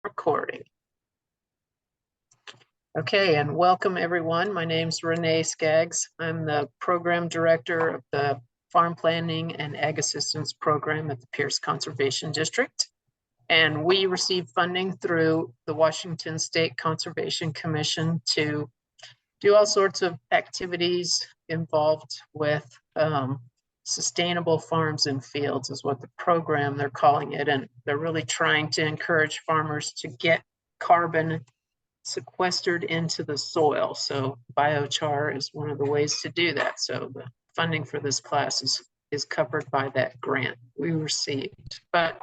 Recording. Okay, and welcome everyone. My name's Renee Skaggs. I'm the program director of the Farm Planning and Ag Assistance Program at the Pierce Conservation District. And we receive funding through the Washington State Conservation Commission to do all sorts of activities involved with sustainable farms and fields is what the program they're calling it. And they're really trying to encourage farmers to get carbon sequestered into the soil. So biochar is one of the ways to do that. So the funding for this class is covered by that grant we received. But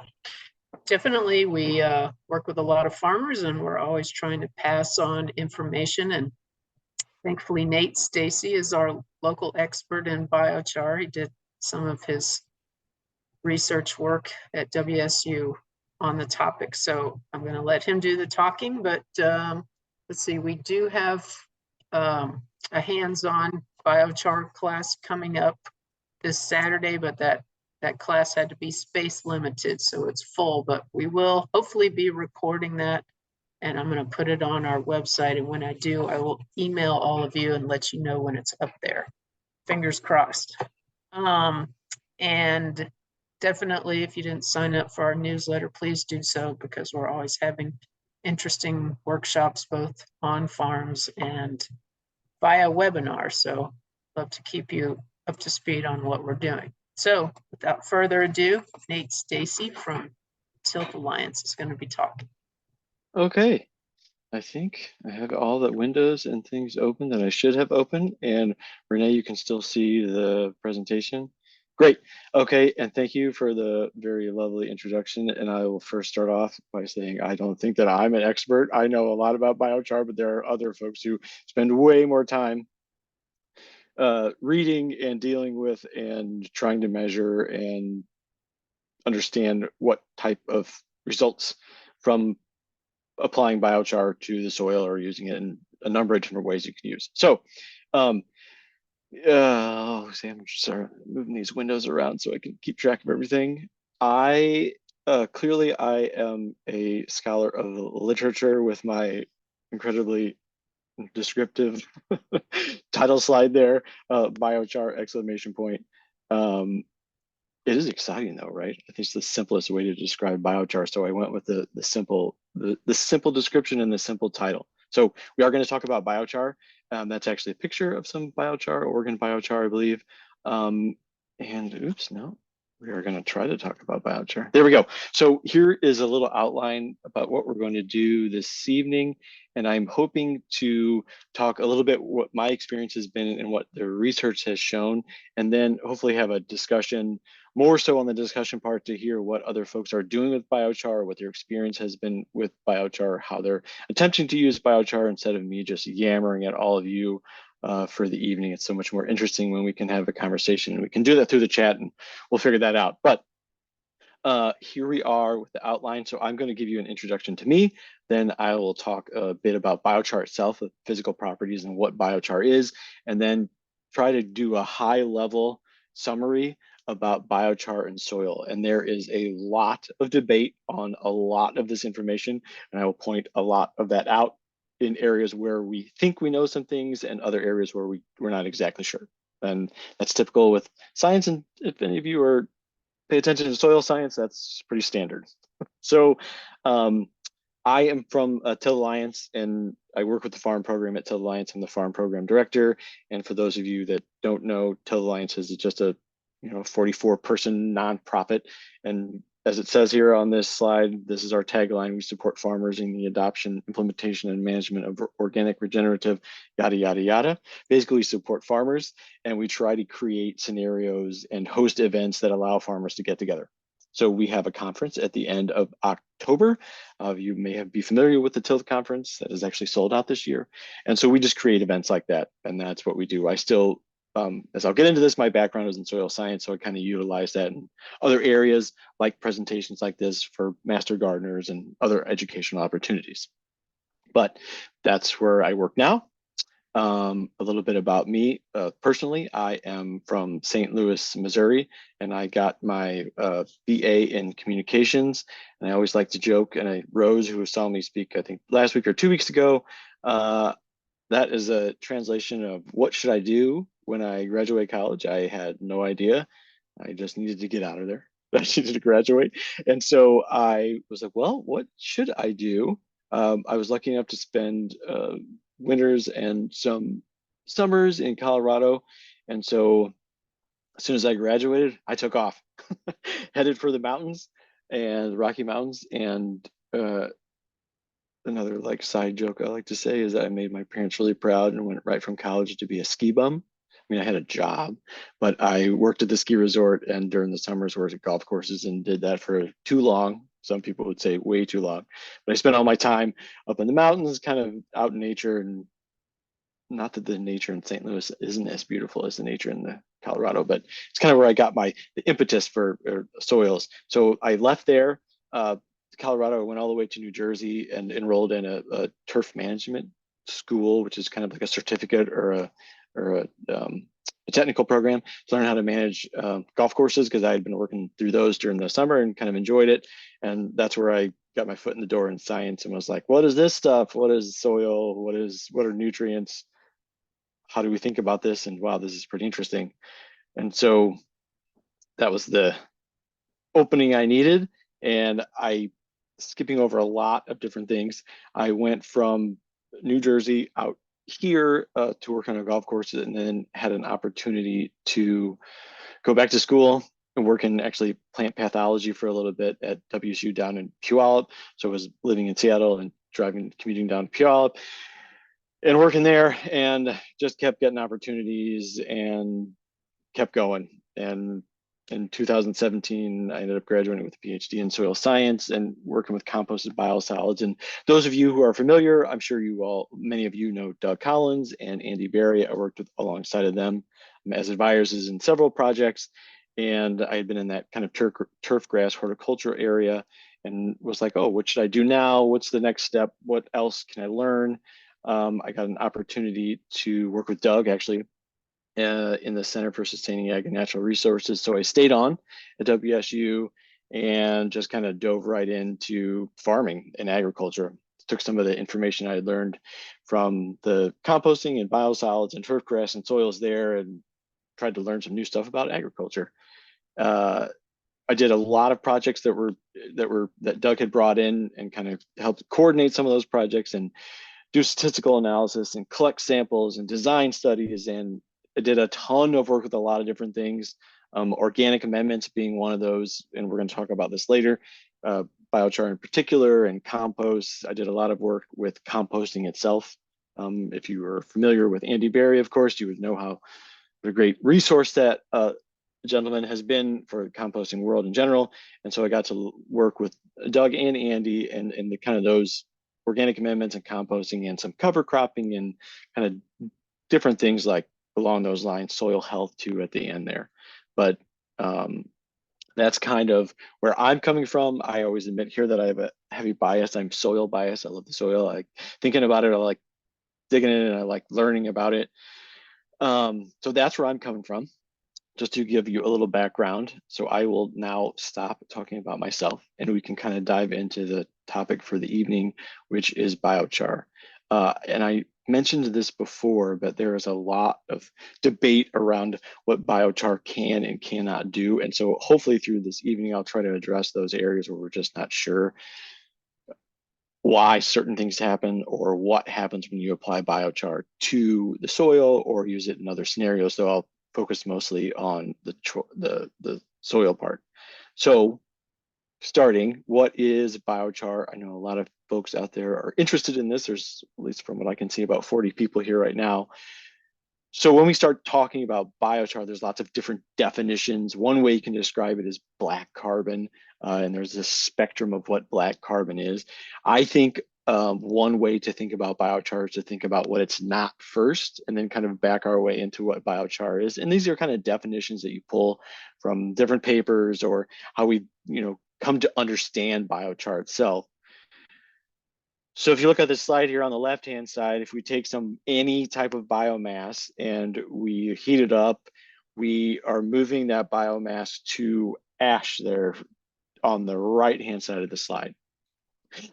definitely we work with a lot of farmers and we're always trying to pass on information. And thankfully, Nate Stacey is our local expert in biochar. He did some of his research work at WSU on the topic. So I'm going to let him do the talking, but let's see, we do have a hands-on biochar class coming up this Saturday, but that class had to be space limited, so it's full, but we will hopefully be recording that and I'm going to put it on our website. And when I do, I will email all of you and let you know when it's up there. Fingers crossed. And definitely, if you didn't sign up for our newsletter, please do so because we're always having interesting workshops, both on farms and via webinar. So love to keep you up to speed on what we're doing. So without further ado, Nate Stacey from Tilt Alliance is going to be talking. Okay, I think I have all the windows and things open that I should have open. And Renee, you can still see the presentation. Great. Okay, and thank you for the very lovely introduction. And I will first start off by saying I don't think that I'm an expert. I know a lot about biochar, but there are other folks who spend way more time reading and dealing with and trying to measure and understand what type of results from applying biochar to the soil or using it in a number of different ways you can use. So, I'm sorry, moving these windows around so I can keep track of everything. Clearly I am a scholar of literature with my incredibly descriptive title slide there, biochar exclamation point. It is exciting though, right? I think it's the simplest way to describe biochar. So I went with the simple description and the simple title. So we are going to talk about biochar. That's actually a picture of some biochar, Oregon biochar, I believe. And oops, no, we are going to try to talk about biochar. There we go. So here is a little outline about what we're going to do this evening. And I'm hoping to talk a little bit what my experience has been and what the research has shown, and then hopefully have a discussion, more so on the discussion part, to hear what other folks are doing with biochar, what their experience has been with biochar, how they're attempting to use biochar instead of me just yammering at all of you for the evening. It's so much more interesting when we can have a conversation, and we can do that through the chat and we'll figure that out. But here we are with the outline. So I'm going to give you an introduction to me. Then I will talk a bit about biochar itself, the physical properties and what biochar is, and then try to do a high level summary about biochar and soil. And there is a lot of debate on a lot of this information, and I will point a lot of that out in areas where we think we know some things and other areas where we're not exactly sure. And that's typical with science. And if any of you pay attention to soil science, that's pretty standard. So I am from Tilt Alliance, and I work with the farm program at Tilt Alliance. I'm the farm program director. And for those of you that don't know, Tilt Alliance is just a 44-person nonprofit. And as it says here on this slide, this is our tagline: we support farmers in the adoption, implementation, and management of organic, regenerative, yada, yada, yada. Basically, we support farmers, and we try to create scenarios and host events that allow farmers to get together. So we have a conference at the end of October. You may be familiar with the Tilt conference that is actually sold out this year. And so we just create events like that, and that's what we do. I still, as I'll get into this, my background is in soil science, so I kind of utilize that in other areas like presentations like this for master gardeners and other educational opportunities. But that's where I work now. A little bit about me. Personally, I am from St. Louis, Missouri, and I got my BA in communications. And I always like to joke, and Rose, who saw me speak, I think last week or 2 weeks ago, that is a translation of what should I do when I graduate college? I had no idea. I just needed to get out of there. I needed to graduate. And so I was like, well, what should I do? I was lucky enough to spend winters and some summers in Colorado. And so as soon as I graduated, I took off, headed for the mountains and the Rocky Mountains. And another like side joke I like to say is that I made my parents really proud and went right from college to be a ski bum. I mean, I had a job, but I worked at the ski resort and during the summers worked at golf courses and did that for too long. Some people would say way too long. But I spent all my time up in the mountains, kind of out in nature. And not that the nature in St. Louis isn't as beautiful as the nature in the Colorado, but it's kind of where I got the impetus for soils. So I left there, Colorado. I went all the way to New Jersey and enrolled in a turf management school, which is kind of like a certificate or a technical program to learn how to manage golf courses, because I had been working through those during the summer and kind of enjoyed it. And that's where I got my foot in the door in science and was like, what is this stuff? What is soil? What are nutrients? How do we think about this? And wow, this is pretty interesting. And so that was the opening I needed. And skipping over a lot of different things, I went from New Jersey out here to work on a golf course, and then had an opportunity to go back to school and work in actually plant pathology for a little bit at WSU down in Puyallup. So I was living in Seattle and commuting down to Puyallup and working there, and just kept getting opportunities and kept going. And in 2017, I ended up graduating with a PhD in soil science and working with composted biosolids. And those of you who are familiar, I'm sure many of you know Doug Collins and Andy Berry. I worked alongside of them as advisors in several projects. And I had been in that kind of turf grass horticulture area and was like, oh, what should I do now? What's the next step? What else can I learn? I got an opportunity to work with Doug actually in the Center for Sustaining Ag and Natural Resources. So I stayed on at WSU and just kind of dove right into farming and agriculture. Took some of the information I had learned from the composting and biosolids and turf grass and soils there and tried to learn some new stuff about agriculture. I did a lot of projects that Doug had brought in and kind of helped coordinate some of those projects and do statistical analysis and collect samples and design studies. And I did a ton of work with a lot of different things, organic amendments being one of those, and we're going to talk about this later, biochar in particular, and compost. I did a lot of work with composting itself. If you are familiar with Andy Berry, of course, you would know what a great resource that gentleman has been for the composting world in general. And so I got to work with Doug and Andy and the kind of those organic amendments and composting and some cover cropping and kind of different things like along those lines, soil health too at the end there. But that's kind of where I'm coming from. I always admit here that I have a heavy bias. I'm soil biased. I love the soil. I like thinking about it. I like digging in and I like learning about it. So that's where I'm coming from, just to give you a little background. So I will now stop talking about myself and we can kind of dive into the topic for the evening, which is biochar. And I mentioned this before, but there is a lot of debate around what biochar can and cannot do. And so hopefully through this evening, I'll try to address those areas where we're just not sure why certain things happen or what happens when you apply biochar to the soil or use it in other scenarios. So I'll focus mostly on the soil part. So starting, what is biochar? I know a lot of folks out there are interested in this. There's, at least from what I can see, about 40 people here right now. So when we start talking about biochar, there's lots of different definitions. One way you can describe it is black carbon, and there's this spectrum of what black carbon is. I think one way to think about biochar is to think about what it's not first, and then kind of back our way into what biochar is. And these are kind of definitions that you pull from different papers or how we, come to understand biochar itself. So if you look at the slide here on the left-hand side, if we take any type of biomass and we heat it up, we are moving that biomass to ash there on the right-hand side of the slide.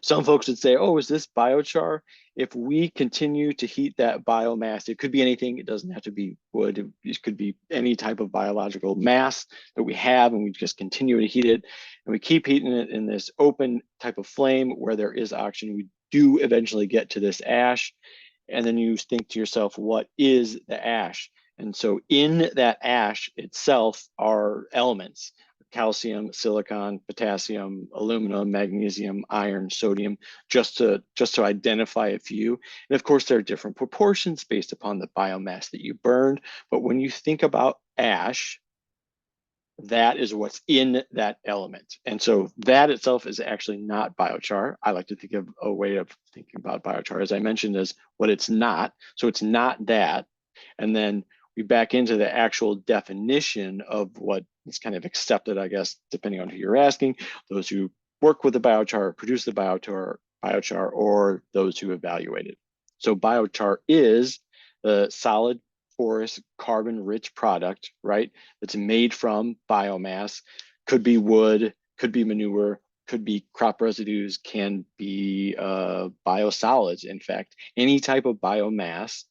Some folks would say, oh, is this biochar? If we continue to heat that biomass, it could be anything. It doesn't have to be wood. It could be any type of biological mass that we have, and we just continue to heat it. And we keep heating it in this open type of flame where there is oxygen. We do eventually get to this ash. And then you think to yourself, what is the ash? And so in that ash itself are elements: calcium, silicon, potassium, aluminum, magnesium, iron, sodium, just to identify a few. And of course, there are different proportions based upon the biomass that you burned. But when you think about ash, that is what's in that element. And so that itself is actually not biochar. I like to think of a way of thinking about biochar, as I mentioned, as what it's not. So it's not that. And then we back into the actual definition of what is kind of accepted, I guess, depending on who you're asking, those who work with the biochar, produce the biochar, or those who evaluate it. So biochar is the solid porous carbon-rich product, right? That's made from biomass. Could be wood, could be manure, could be crop residues, can be biosolids. In fact, any type of biomass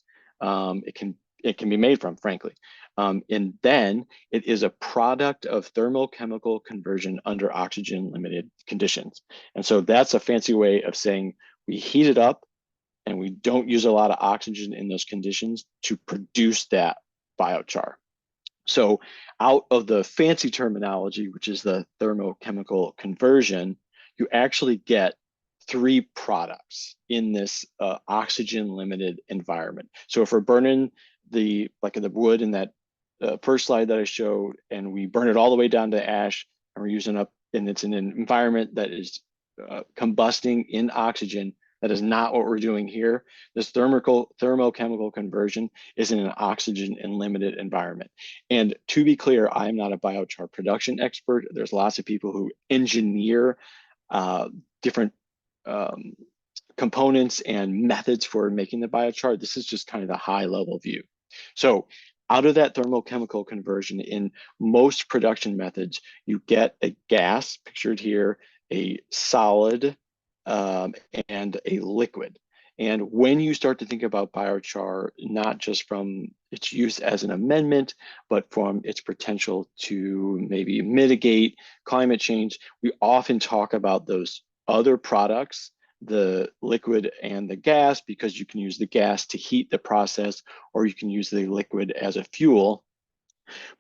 it can be made from, frankly. And then it is a product of thermochemical conversion under oxygen limited conditions. And so that's a fancy way of saying we heat it up and we don't use a lot of oxygen in those conditions to produce that biochar. So out of the fancy terminology, which is the thermochemical conversion, you actually get three products in this oxygen limited environment. So if we're burning the wood in that first slide that I showed, and we burn it all the way down to ash, and we're using up, and it's in an environment that is combusting in oxygen, that is not what we're doing here. This thermochemical conversion is in an oxygen and limited environment. And to be clear, I'm not a biochar production expert. There's lots of people who engineer different components and methods for making the biochar. This is just kind of the high level view. So out of that thermochemical conversion, in most production methods, you get a gas, pictured here, a solid, and a liquid. And when you start to think about biochar, not just from its use as an amendment, but from its potential to maybe mitigate climate change, we often talk about those other products, the liquid and the gas, because you can use the gas to heat the process, or you can use the liquid as a fuel.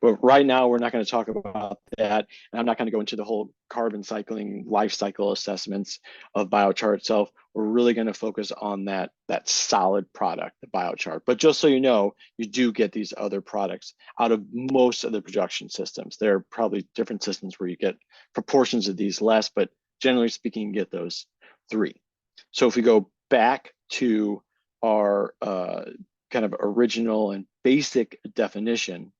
But right now, we're not going to talk about that. And I'm not going to go into the whole carbon cycling life cycle assessments of biochar itself. We're really going to focus on that solid product, the biochar. But just so you know, you do get these other products out of most of the production systems. There are probably different systems where you get proportions of these less, but generally speaking, you get those three. So if we go back to our kind of original and basic definition,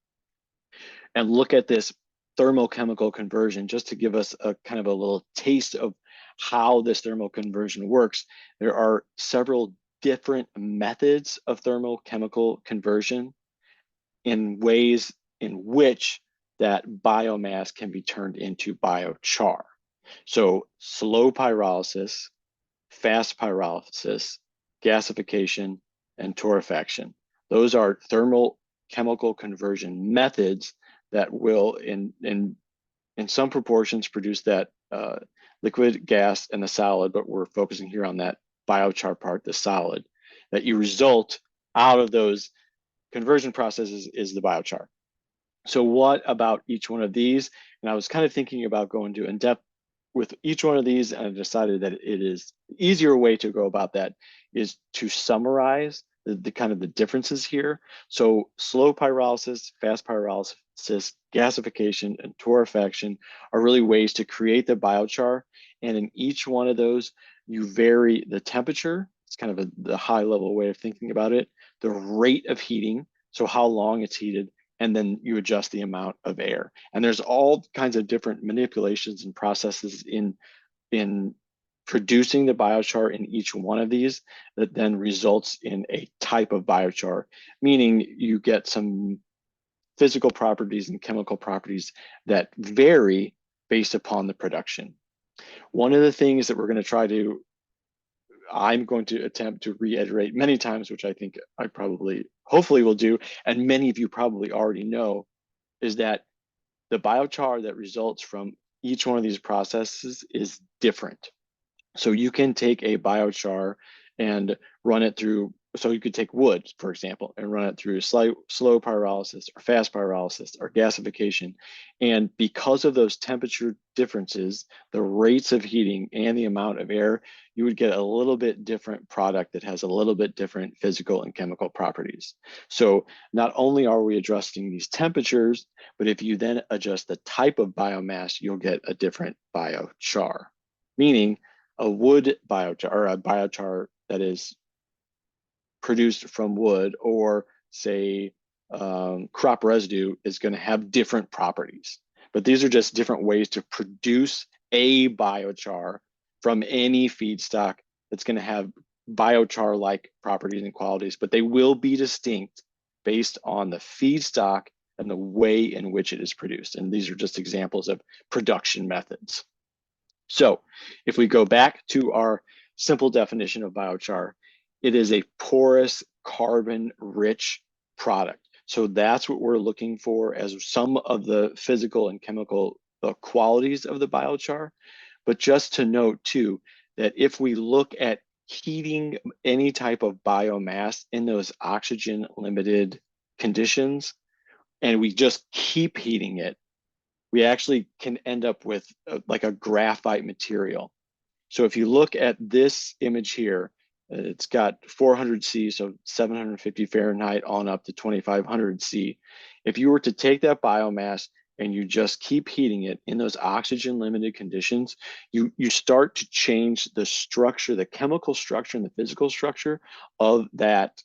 and look at this thermochemical conversion, just to give us a kind of a little taste of how this thermal conversion works. There are several different methods of thermochemical conversion in ways in which that biomass can be turned into biochar. So slow pyrolysis, fast pyrolysis, gasification, and torrefaction. Those are thermochemical conversion methods that will, in some proportions, produce that liquid, gas, and the solid, but we're focusing here on that biochar part, the solid, that you result out of those conversion processes is the biochar. So what about each one of these? And I was kind of thinking about going to in-depth with each one of these, and I decided that it is the easier way to go about that is to summarize the kind of the differences here. So slow pyrolysis, fast pyrolysis, gasification, and torrefaction are really ways to create the biochar. And in each one of those, you vary the temperature. It's kind of the high level way of thinking about it, the rate of heating, so how long it's heated, and then you adjust the amount of air. And there's all kinds of different manipulations and processes in producing the biochar in each one of these that then results in a type of biochar, meaning you get some physical properties and chemical properties that vary based upon the production. One of the things that I'm going to attempt to reiterate many times, which I think I hopefully will do, and many of you probably already know, is that the biochar that results from each one of these processes is different. So you can take a biochar and run it through, so you could take wood, for example, and run it through slow pyrolysis or fast pyrolysis or gasification. And because of those temperature differences, the rates of heating and the amount of air, you would get a little bit different product that has a little bit different physical and chemical properties. So not only are we adjusting these temperatures, but if you then adjust the type of biomass, you'll get a different biochar, meaning a wood biochar or a biochar that is produced from wood, or say crop residue, is going to have different properties. But these are just different ways to produce a biochar from any feedstock that's going to have biochar-like properties and qualities, but they will be distinct based on the feedstock and the way in which it is produced. And these are just examples of production methods. So if we go back to our simple definition of biochar, it is a porous, carbon-rich product. So that's what we're looking for as some of the physical and chemical qualities of the biochar. But just to note too, that if we look at heating any type of biomass in those oxygen-limited conditions, and we just keep heating it, we actually can end up with like a graphite material. So if you look at this image here, it's got 400 C, so 750 Fahrenheit on up to 2500 C. If you were to take that biomass and you just keep heating it in those oxygen limited conditions, you start to change the structure, the chemical structure and the physical structure of that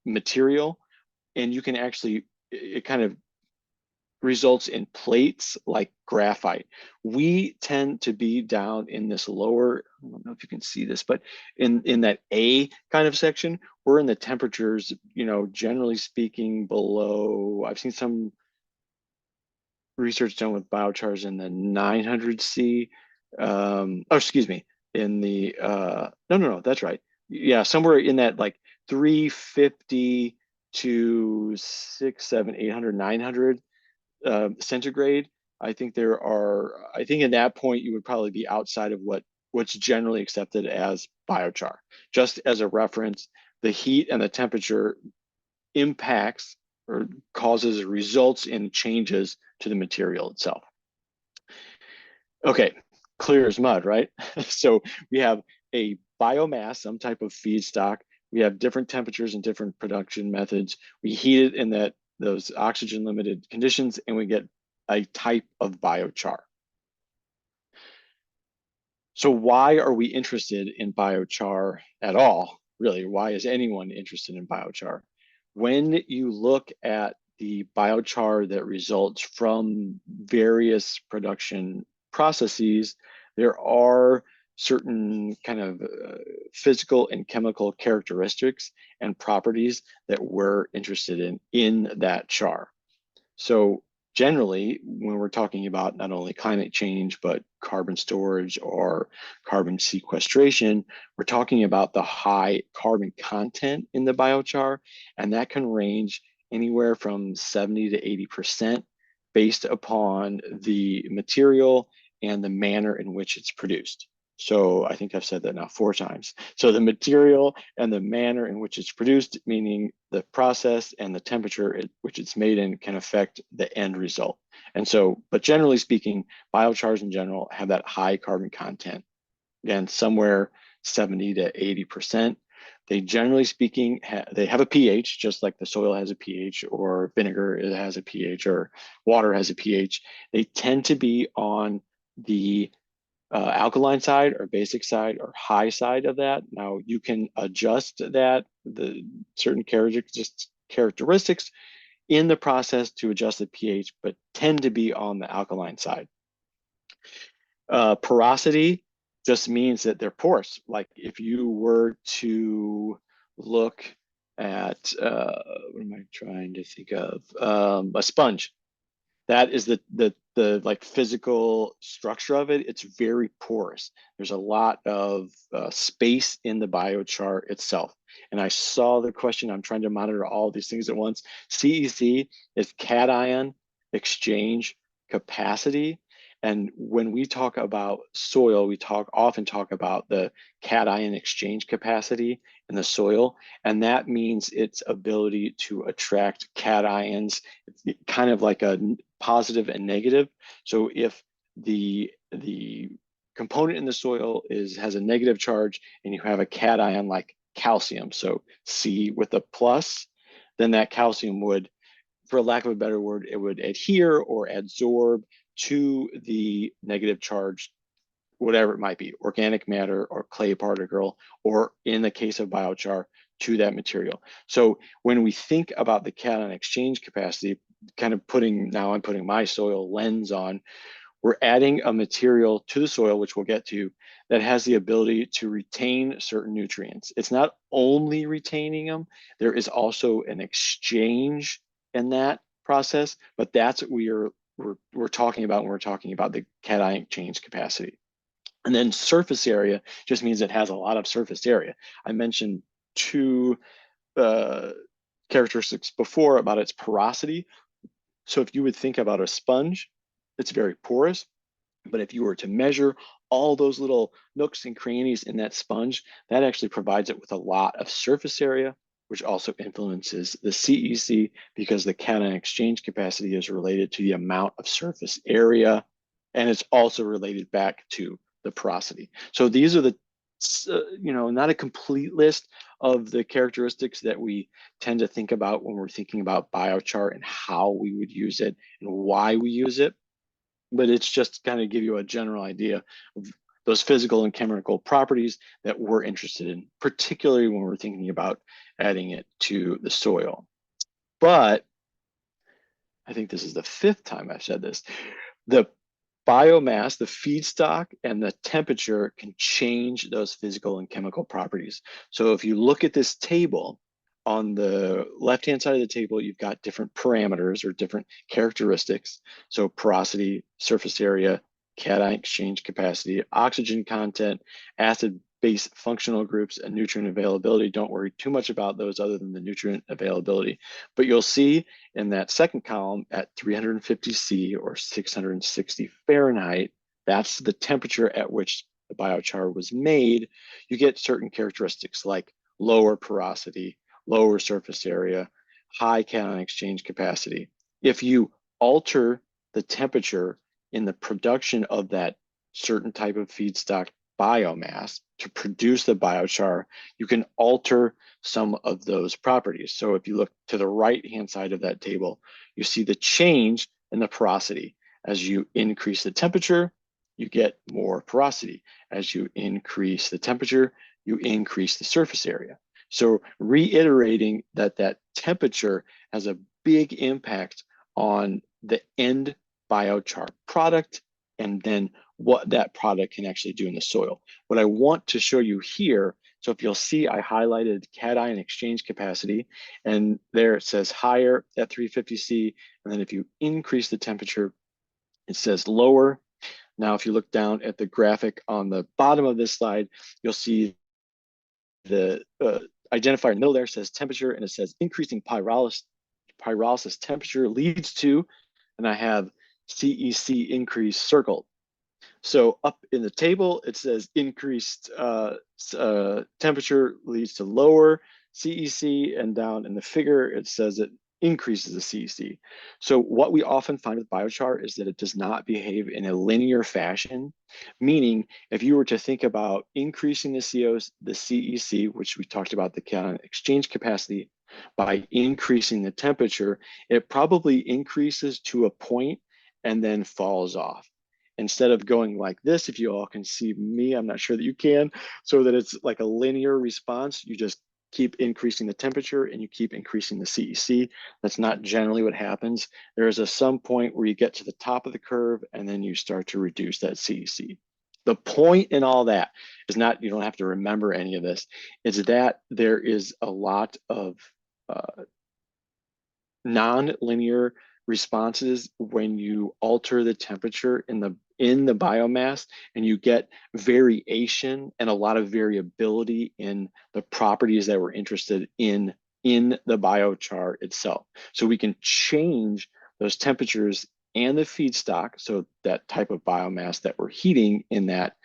material. And you can actually, it kind of results in plates like graphite. We tend to be down in this lower, I don't know if you can see this, but in that A kind of section, we're in the temperatures, generally speaking, below, I've seen some research done with biochars in the 900 C, excuse me, in the, no, that's right. Yeah, somewhere in that like 350 to 600, 700, 800, 900 centigrade. I think in that point you would probably be outside of what's generally accepted as biochar. Just as a reference, the heat and the temperature impacts or results in changes to the material itself. Okay, clear as mud, right? So we have a biomass, some type of feedstock. We have different temperatures and different production methods. We heat it in those oxygen limited conditions, and we get a type of biochar. So why are we interested in biochar at all? Really, why is anyone interested in biochar? When you look at the biochar that results from various production processes, there are certain kind of physical and chemical characteristics and properties that we're interested in that char. So generally, when we're talking about not only climate change, but carbon storage or carbon sequestration, we're talking about the high carbon content in the biochar, and that can range anywhere from 70 to 80% based upon the material and the manner in which it's produced. So I think I've said that now 4 times. So the material and the manner in which it's produced, meaning the process and the temperature at which it's made in, can affect the end result. And so, but generally speaking, biochars in general have that high carbon content. Again, somewhere 70 to 80%. They generally speaking, they have a pH, just like the soil has a pH, or vinegar has a pH, or water has a pH. They tend to be on the alkaline side or basic side or high side of that. Now you can adjust the certain characteristics in the process to adjust the pH, but tend to be on the alkaline side. Porosity just means that they're porous. Like if you were to look at, what am I trying to think of? A sponge. That is the like physical structure of it. It's very porous. There's a lot of space in the biochar itself. And I saw the question. I'm trying to monitor all these things at once. CEC is cation exchange capacity. And when we talk about soil, we often talk about the cation exchange capacity in the soil, and that means its ability to attract cations, kind of like a positive and negative. So if the component in the soil has a negative charge and you have a cation like calcium, so C with a plus, then that calcium would, for lack of a better word, it would adhere or adsorb to the negative charge, whatever it might be, organic matter or clay particle, or in the case of biochar, to that material. So when we think about the cation exchange capacity, kind of I'm putting my soil lens on, we're adding a material to the soil, which we'll get to, that has the ability to retain certain nutrients. It's not only retaining them, there is also an exchange in that process, but that's what we're talking about when we're talking about the cation exchange capacity. And then surface area just means it has a lot of surface area. I mentioned two characteristics before about its porosity. So if you would think about a sponge, it's very porous, but if you were to measure all those little nooks and crannies in that sponge, that actually provides it with a lot of surface area, which also influences the CEC because the cation exchange capacity is related to the amount of surface area, and it's also related back to the porosity. So these are the, not a complete list of the characteristics that we tend to think about when we're thinking about biochar and how we would use it and why we use it. But it's just kind of give you a general idea of those physical and chemical properties that we're interested in, particularly when we're thinking about adding it to the soil. But I think this is the 5th time I've said this. The biomass, the feedstock, and the temperature can change those physical and chemical properties. So if you look at this table, on the left-hand side of the table, you've got different parameters or different characteristics. So porosity, surface area, cation exchange capacity, oxygen content, acid-base functional groups, and nutrient availability. Don't worry too much about those other than the nutrient availability. But you'll see in that second column at 350 C or 660 Fahrenheit, that's the temperature at which the biochar was made. You get certain characteristics like lower porosity, lower surface area, high cation exchange capacity. If you alter the temperature in the production of that certain type of feedstock biomass to produce the biochar, you can alter some of those properties. So if you look to the right-hand side of that table, you see the change in the porosity. As you increase the temperature, you get more porosity. As you increase the temperature, you increase the surface area. So reiterating that temperature has a big impact on the end biochar product and then what that product can actually do in the soil. What I want to show you here, so if you'll see, I highlighted cation exchange capacity, and there it says higher at 350 C, and then if you increase the temperature, it says lower. Now, if you look down at the graphic on the bottom of this slide, you'll see the identifier in the middle there says temperature, and it says increasing pyrolysis temperature leads to, and I have CEC increase circled. So up in the table, it says increased temperature leads to lower CEC, and down in the figure, it says it increases the CEC. So what we often find with biochar is that it does not behave in a linear fashion, meaning if you were to think about increasing the CEC, which we talked about the cation exchange capacity, by increasing the temperature, it probably increases to a point and then falls off. Instead of going like this, if you all can see me, I'm not sure that you can, so that it's like a linear response, you just keep increasing the temperature and you keep increasing the CEC. That's not generally what happens. There is some point where you get to the top of the curve and then you start to reduce that CEC. The point in all that is not, you don't have to remember any of this. It's that there is a lot of non-linear responses when you alter the temperature in the biomass, and you get variation and a lot of variability in the properties that we're interested in the biochar itself. So we can change those temperatures and the feedstock, so that type of biomass that we're heating in that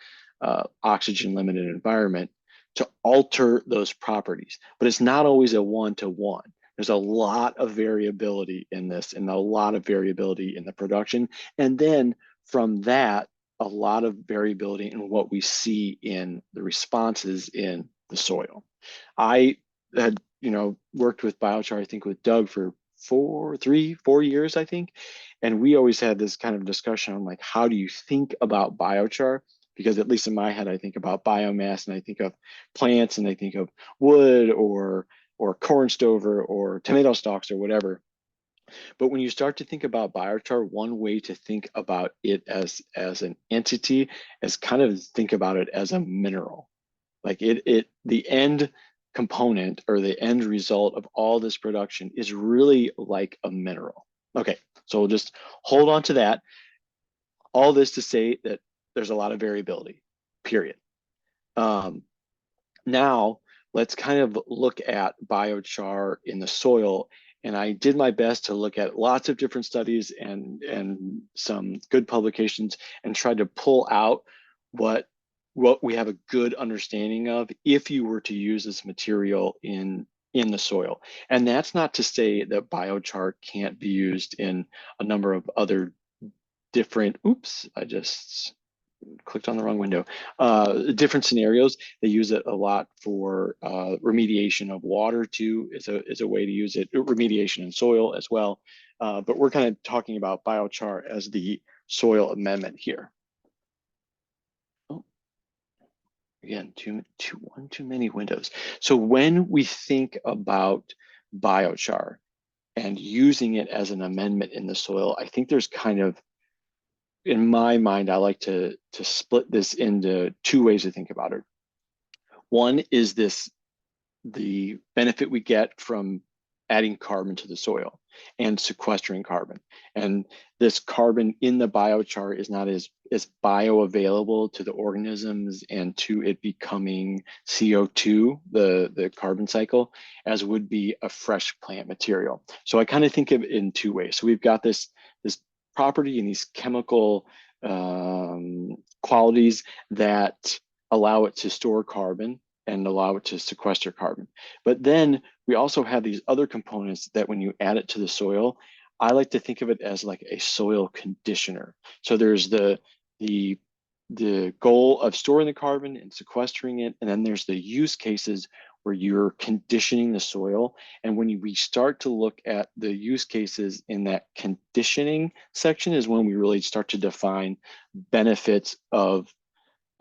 oxygen limited environment, to alter those properties. But it's not always a one-to-one. There's a lot of variability in this, and a lot of variability in the production. And then from that, a lot of variability in what we see in the responses in the soil. I had, worked with biochar, I think with Doug for 4 years, I think. And we always had this kind of discussion on like, how do you think about biochar? Because at least in my head, I think about biomass and I think of plants and I think of wood or corn stover or tomato stalks or whatever. But when you start to think about biochar, one way to think about it as an entity is kind of think about it as a mineral. Like the end component or the end result of all this production is really like a mineral. Okay, so we'll just hold on to that. All this to say that there's a lot of variability, period. Now, let's kind of look at biochar in the soil. And I did my best to look at lots of different studies and some good publications and tried to pull out what we have a good understanding of if you were to use this material in the soil. And that's not to say that biochar can't be used in a number of other different, oops, I just clicked on the wrong window, different scenarios. They use it a lot for remediation of water too, is a way to use it, remediation in soil as well. But we're kind of talking about biochar as the soil amendment here. Oh, again, one too many windows. So when we think about biochar and using it as an amendment in the soil, I think there's kind of, in my mind, I like to split this into two ways to think about it. One is the benefit we get from adding carbon to the soil and sequestering carbon. And this carbon in the biochar is not as bioavailable to the organisms and to it becoming CO2, the carbon cycle, as would be a fresh plant material. So I kind of think of it in two ways. So we've got this property and these chemical qualities that allow it to store carbon and allow it to sequester carbon. But then we also have these other components that when you add it to the soil, I like to think of it as like a soil conditioner. So there's the goal of storing the carbon and sequestering it, and then there's the use cases where you're conditioning the soil. And when we start to look at the use cases in that conditioning section is when we really start to define benefits of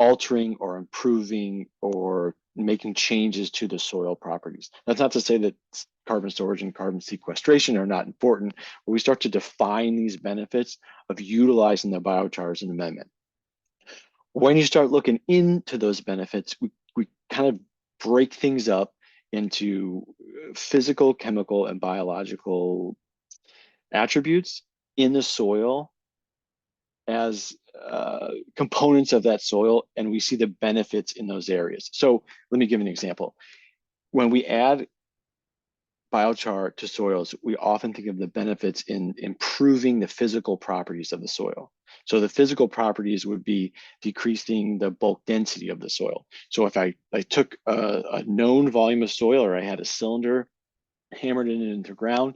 altering or improving or making changes to the soil properties. That's not to say that carbon storage and carbon sequestration are not important, but we start to define these benefits of utilizing the biochar as an amendment. When you start looking into those benefits, we kind of break things up into physical, chemical, and biological attributes in the soil as components of that soil, and we see the benefits in those areas. So let me give an example. When we add biochar to soils, we often think of the benefits in improving the physical properties of the soil. So the physical properties would be decreasing the bulk density of the soil. So if I took a known volume of soil, or I had a cylinder, hammered it into the ground,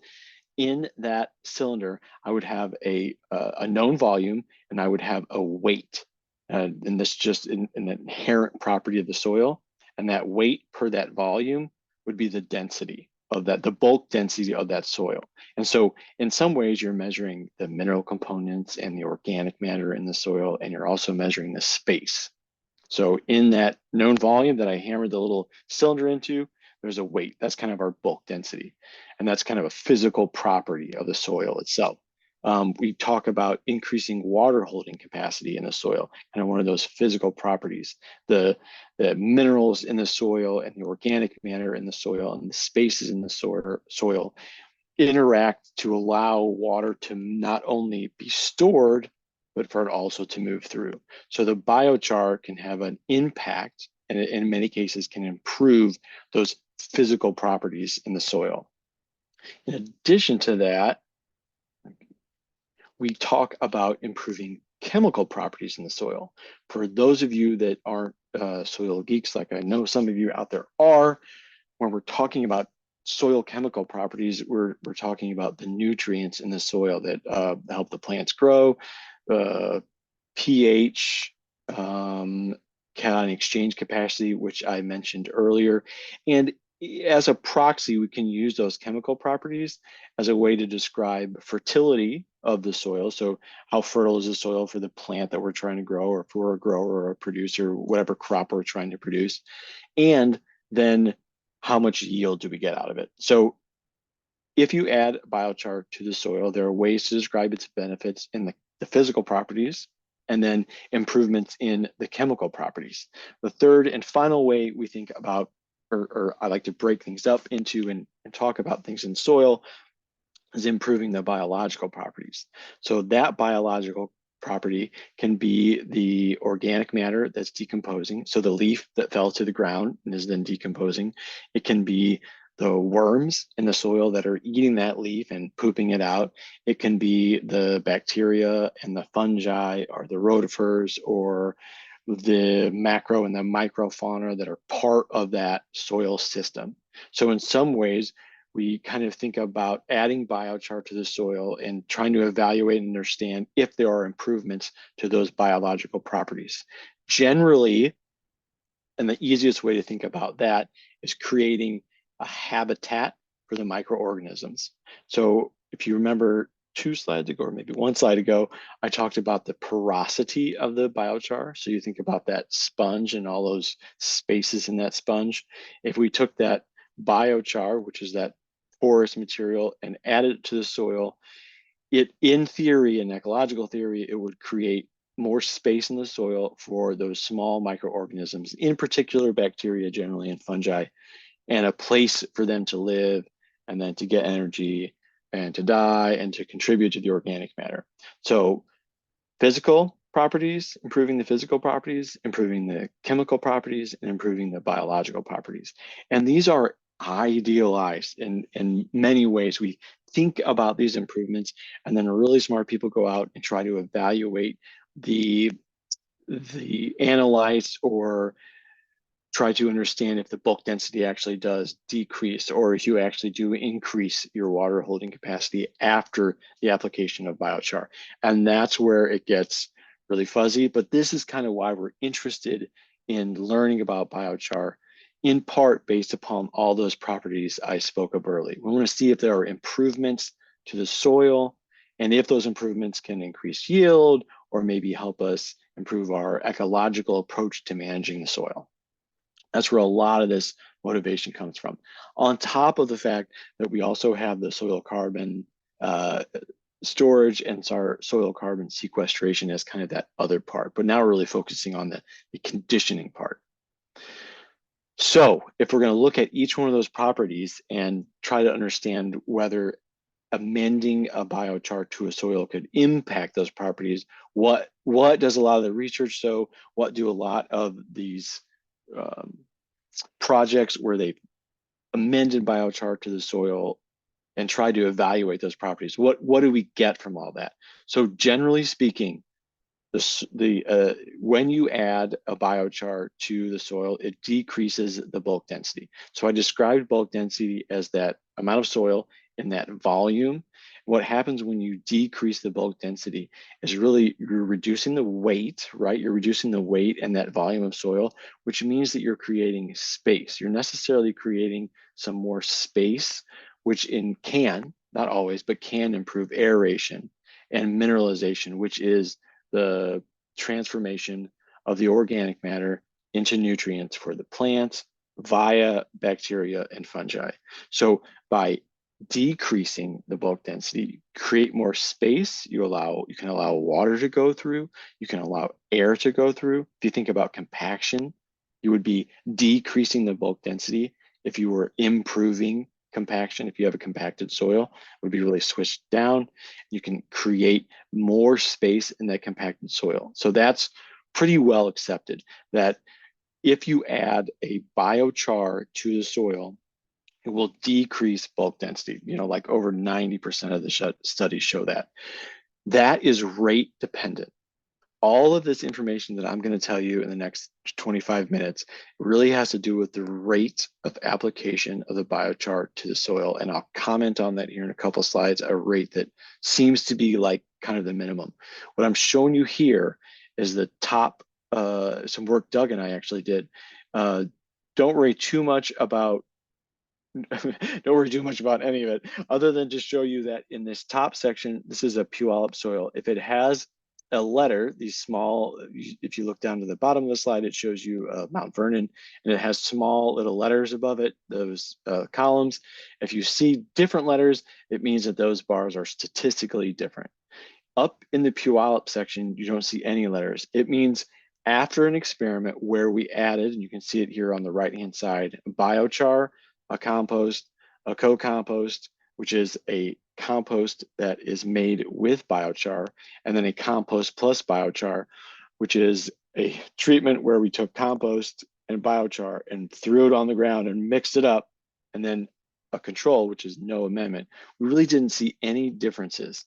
in that cylinder, I would have a known volume and I would have a weight. And this just an inherent property of the soil. And that weight per that volume would be the density of that, the bulk density of that soil. And so in some ways you're measuring the mineral components and the organic matter in the soil, and you're also measuring the space. So in that known volume that I hammered the little cylinder into, there's a weight. That's kind of our bulk density. And that's kind of a physical property of the soil itself. We talk about increasing water holding capacity in the soil, kind of one of those physical properties. The minerals in the soil and the organic matter in the soil and the spaces in the soil interact to allow water to not only be stored, but for it also to move through. So the biochar can have an impact, and in many cases can improve those physical properties in the soil. In addition to that, we talk about improving chemical properties in the soil. For those of you that aren't soil geeks, like I know some of you out there are, when we're talking about soil chemical properties, we're talking about the nutrients in the soil that help the plants grow, pH, cation exchange capacity, which I mentioned earlier. And as a proxy, we can use those chemical properties as a way to describe fertility of the soil. So how fertile is the soil for the plant that we're trying to grow, or if we're a grower or a producer, whatever crop we're trying to produce. And then how much yield do we get out of it? So if you add biochar to the soil, there are ways to describe its benefits in the physical properties, and then improvements in the chemical properties. The third and final way we think about, or I like to break things up into and talk about things in soil, is improving the biological properties. So that biological property can be the organic matter that's decomposing. So the leaf that fell to the ground and is then decomposing. It can be the worms in the soil that are eating that leaf and pooping it out. It can be the bacteria and the fungi, or the rotifers, or the macro and the microfauna that are part of that soil system. So in some ways, we kind of think about adding biochar to the soil and trying to evaluate and understand if there are improvements to those biological properties. Generally, and the easiest way to think about that is creating a habitat for the microorganisms. So if you remember 2 slides ago, or maybe 1 slide ago, I talked about the porosity of the biochar. So you think about that sponge and all those spaces in that sponge. If we took that biochar, which is that porous material, and added it to the soil, it, in theory, in ecological theory, it would create more space in the soil for those small microorganisms, in particular bacteria generally, and fungi, and a place for them to live, and then to get energy, and to die, and to contribute to the organic matter. So physical properties, improving the physical properties, improving the chemical properties, and improving the biological properties. And these are idealized in many ways. We think about these improvements, and then really smart people go out and try to evaluate the analyze, or try to understand if the bulk density actually does decrease, or if you actually do increase your water holding capacity after the application of biochar. And that's where it gets really fuzzy. But this is kind of why we're interested in learning about biochar, in part based upon all those properties I spoke of earlier. We want to see if there are improvements to the soil, and if those improvements can increase yield, or maybe help us improve our ecological approach to managing the soil. That's where a lot of this motivation comes from. On top of the fact that we also have the soil carbon storage and our soil carbon sequestration as kind of that other part, but now we're really focusing on the conditioning part. So if we're going to look at each one of those properties and try to understand whether amending a biochar to a soil could impact those properties, what does a lot of the research show? What do a lot of these projects where they've amended biochar to the soil and tried to evaluate those properties? What do we get from all that? So generally speaking, when you add a biochar to the soil, it decreases the bulk density. So I described bulk density as that amount of soil in that volume. What happens when you decrease the bulk density is really you're reducing the weight, right? You're reducing the weight and that volume of soil, which means that you're creating space. You're necessarily creating some more space, which can, not always, but can improve aeration and mineralization, which is the transformation of the organic matter into nutrients for the plants via bacteria and fungi. So by decreasing the bulk density, create more space. You can allow water to go through. You can allow air to go through. If you think about compaction, you would be decreasing the bulk density. If you were improving compaction, if you have a compacted soil, it would be really switched down. You can create more space in that compacted soil. So that's pretty well accepted that if you add a biochar to the soil, it will decrease bulk density. Like over 90% of the studies show that. That is rate dependent. All of this information that I'm going to tell you in the next 25 minutes really has to do with the rate of application of the biochar to the soil. And I'll comment on that here in a couple of slides, a rate that seems to be like kind of the minimum. What I'm showing you here is the top, some work Doug and I actually did. Don't worry too much about don't worry too much about any of it, other than just show you that in this top section, this is a Puyallup soil. If it has a letter, these small, if you look down to the bottom of the slide, it shows you Mount Vernon, and it has small little letters above it, those columns. If you see different letters, it means that those bars are statistically different. Up in the Puyallup section, you don't see any letters. It means after an experiment where we added, and you can see it here on the right-hand side, biochar, a compost, a co-compost, which is a compost that is made with biochar, and then a compost plus biochar, which is a treatment where we took compost and biochar and threw it on the ground and mixed it up, and then a control, which is no amendment. We really didn't see any differences.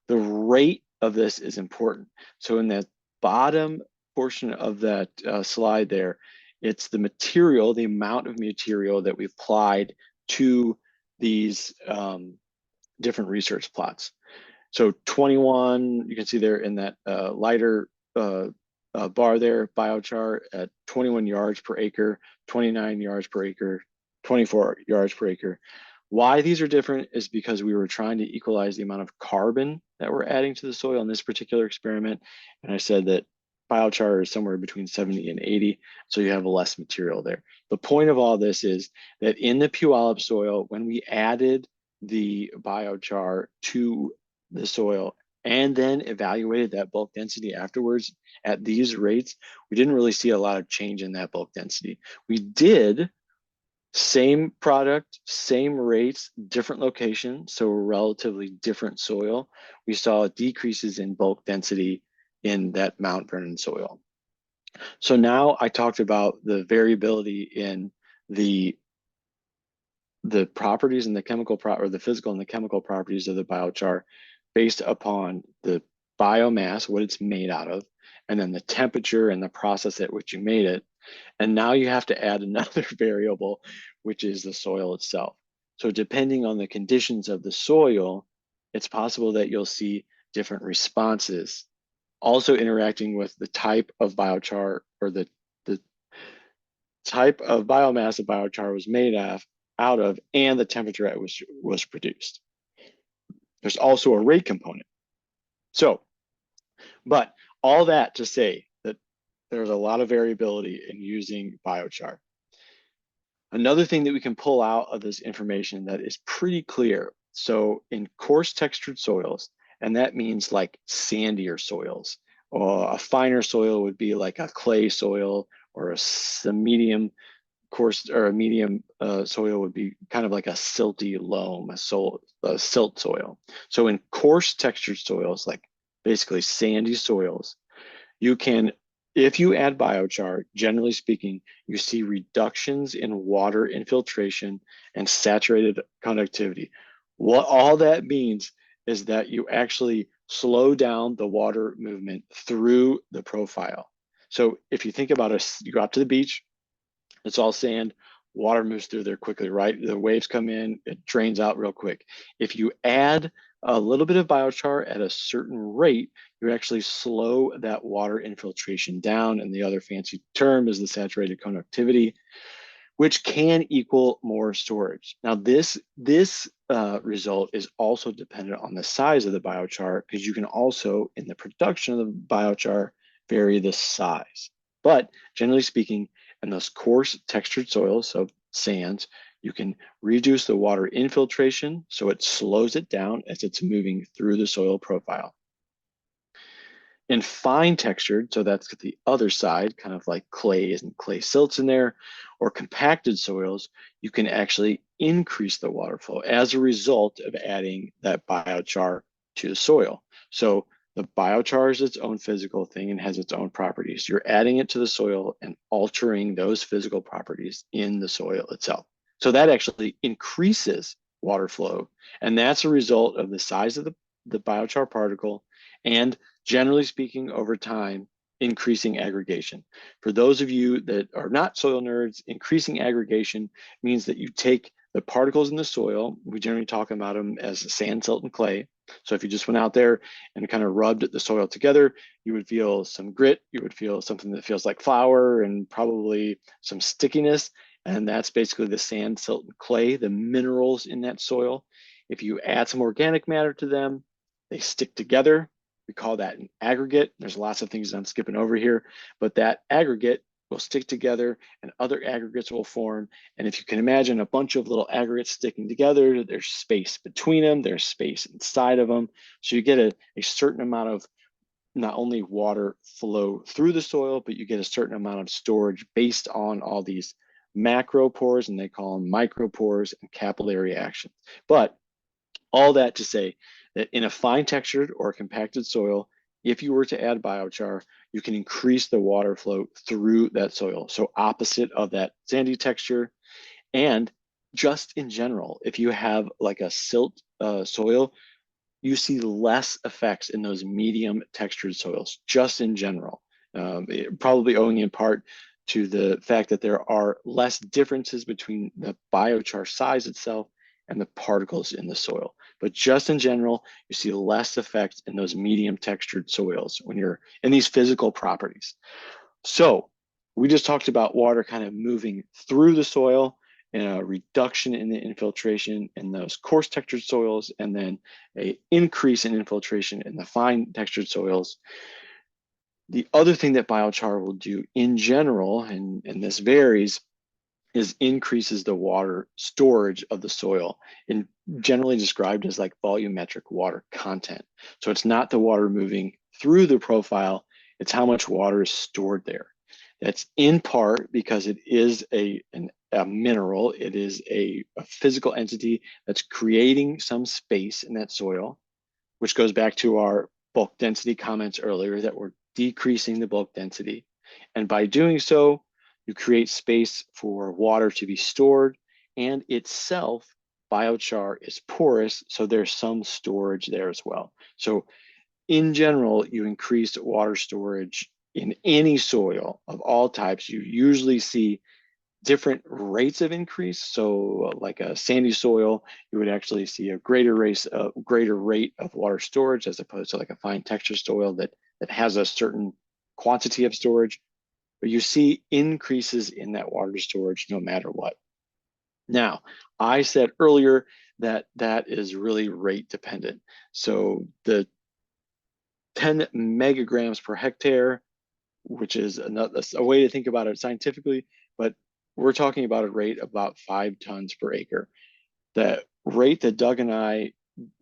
The rate of this is important. So in that bottom portion of that slide there, it's the material, the amount of material that we applied to these different research plots. So 21, you can see there in that lighter bar there, biochar at 21 yards per acre, 29 yards per acre, 24 yards per acre. Why these are different is because we were trying to equalize the amount of carbon that we're adding to the soil in this particular experiment. And I said that biochar is somewhere between 70 and 80, so you have less material there. The point of all this is that in the Puyallup soil, when we added the biochar to the soil and then evaluated that bulk density afterwards at these rates, we didn't really see a lot of change in that bulk density. We did same product, same rates, different location, so relatively different soil. We saw decreases in bulk density in that Mount Vernon soil. So now I talked about the variability in the properties and the chemical or the physical and the chemical properties of the biochar based upon the biomass, what it's made out of, and then the temperature and the process at which you made it. And now you have to add another variable, which is the soil itself. So depending on the conditions of the soil, it's possible that you'll see different responses. Also interacting with the type of biochar or the type of biomass a biochar was made out of and the temperature at which it was produced. There's also a rate component. So, but all that to say that there's a lot of variability in using biochar. Another thing that we can pull out of this information that is pretty clear. So in coarse textured soils, and that means like sandier soils, or a finer soil would be like a clay soil, or a medium coarse or a medium soil would be kind of like a silty loam, a silt soil. So in coarse textured soils, like basically sandy soils, you can, if you add biochar, generally speaking, you see reductions in water infiltration and saturated conductivity. What all that means is that you actually slow down the water movement through the profile. So if you think about you go out to the beach, it's all sand, water moves through there quickly, right? The waves come in, it drains out real quick. If you add a little bit of biochar at a certain rate, you actually slow that water infiltration down. And the other fancy term is the saturated conductivity, which can equal more storage. Now, this result is also dependent on the size of the biochar, because you can also, in the production of the biochar, vary the size. But generally speaking, in those coarse textured soils, so sands, You can reduce the water infiltration, so it slows it down as it's moving through the soil profile. And fine textured, so that's the other side, kind of like clays and clay silts in there, or compacted soils, you can actually increase the water flow as a result of adding that biochar to the soil. So the biochar is its own physical thing and has its own properties. You're adding it to the soil and altering those physical properties in the soil itself. So that actually increases water flow. And that's a result of the size of the biochar particle and, generally speaking, over time, increasing aggregation. For those of you that are not soil nerds, increasing aggregation means that you take the particles in the soil, we generally talk about them as sand, silt, and clay. So if you just went out there and kind of rubbed the soil together, you would feel some grit, you would feel something that feels like flour and probably some stickiness. And that's basically the sand, silt, and clay, the minerals in that soil. If you add some organic matter to them, they stick together. We call that an aggregate. There's lots of things I'm skipping over here, but that aggregate will stick together and other aggregates will form. And if you can imagine a bunch of little aggregates sticking together, there's space between them, there's space inside of them. So you get a certain amount of not only water flow through the soil, but you get a certain amount of storage based on all these macro pores, and they call them micropores and capillary action. But all that to say that in a fine textured or compacted soil, if you were to add biochar, you can increase the water flow through that soil. So opposite of that sandy texture. And just in general, if you have like a silt soil, you see less effects in those medium textured soils, just in general. Probably owing in part to the fact that there are less differences between the biochar size itself and the particles in the soil. But just in general, you see less effects in those medium textured soils when you're in these physical properties. So we just talked about water kind of moving through the soil and a reduction in the infiltration in those coarse textured soils, and then an increase in infiltration in the fine textured soils. The other thing that biochar will do in general, and this varies, is increases the water storage of the soil, and generally described as like volumetric water content. So it's not the water moving through the profile, it's how much water is stored there. That's in part because it is a mineral, it is a physical entity that's creating some space in that soil, which goes back to our bulk density comments earlier, that we're decreasing the bulk density. And by doing so, you create space for water to be stored, and itself, biochar is porous, so there's some storage there as well. So in general, you increase water storage in any soil of all types. You usually see different rates of increase. So like a sandy soil, you would actually see a greater rate of water storage as opposed to like a fine texture soil that has a certain quantity of storage. But you see increases in that water storage no matter what. Now, I said earlier that that is really rate dependent. So the 10 megagrams per hectare, which is a way to think about it scientifically, but we're talking about a rate of about 5 tons per acre. The rate that Doug and I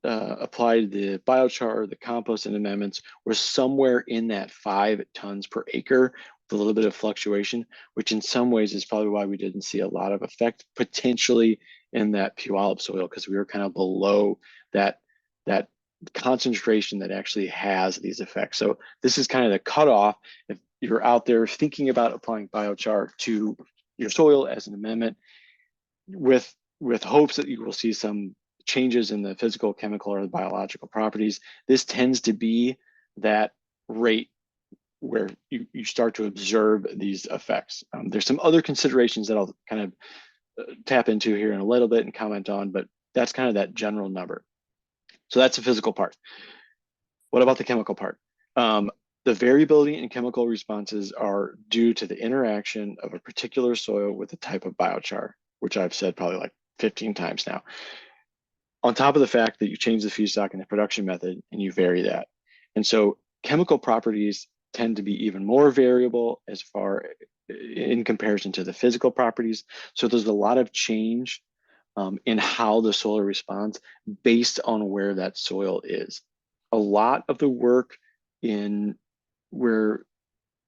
applied the biochar, the compost, and amendments was somewhere in that 5 tons per acre with a little bit of fluctuation, which in some ways is probably why we didn't see a lot of effect potentially in that Puyallup soil, because we were kind of below that concentration that actually has these effects. So this is kind of the cutoff. If you're out there thinking about applying biochar to your soil as an amendment, with hopes that you will see some changes in the physical, chemical, or the biological properties, this tends to be that rate where you start to observe these effects. There's some other considerations that I'll kind of tap into here in a little bit and comment on, but that's kind of that general number. So that's the physical part. What about the chemical part? The variability in chemical responses are due to the interaction of a particular soil with a type of biochar, which I've said probably like 15 times now. On top of the fact that you change the feedstock and the production method and you vary that. And so chemical properties tend to be even more variable as far in comparison to the physical properties. So there's a lot of change in how the soil responds based on where that soil is. A lot of the work in where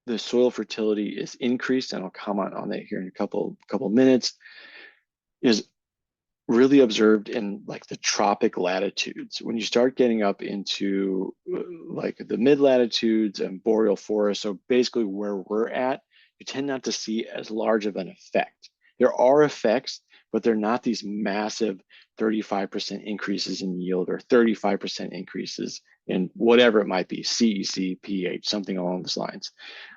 the soil fertility is increased, and I'll comment on that here in a couple minutes, is really observed in like the tropic latitudes. When you start getting up into like the mid latitudes and boreal forests, so basically where we're at, you tend not to see as large of an effect. There are effects, but they're not these massive 35% increases in yield or 35% increases in whatever it might be, CEC, pH, something along those lines.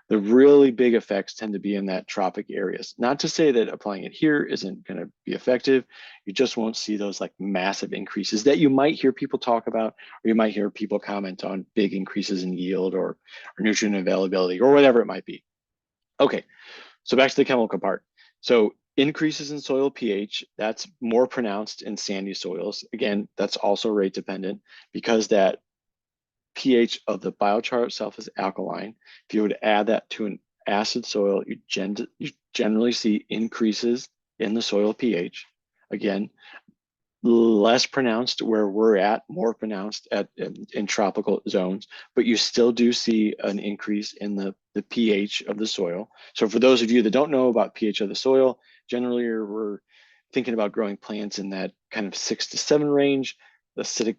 The really big effects tend to be in that tropic areas. Not to say that applying it here isn't going to be effective. You just won't see those like massive increases that you might hear people talk about, or you might hear people comment on big increases in yield or nutrient availability or whatever it might be. Okay, so back to the chemical part. So increases in soil pH, that's more pronounced in sandy soils. Again, that's also rate dependent because that pH of the biochar itself is alkaline. If you would add that to an acid soil, you generally see increases in the soil pH. Again, less pronounced where we're at, more pronounced in tropical zones, but you still do see an increase in the pH of the soil. So for those of you that don't know about pH of the soil, generally we're thinking about growing plants in that kind of 6 to 7 range. The acidic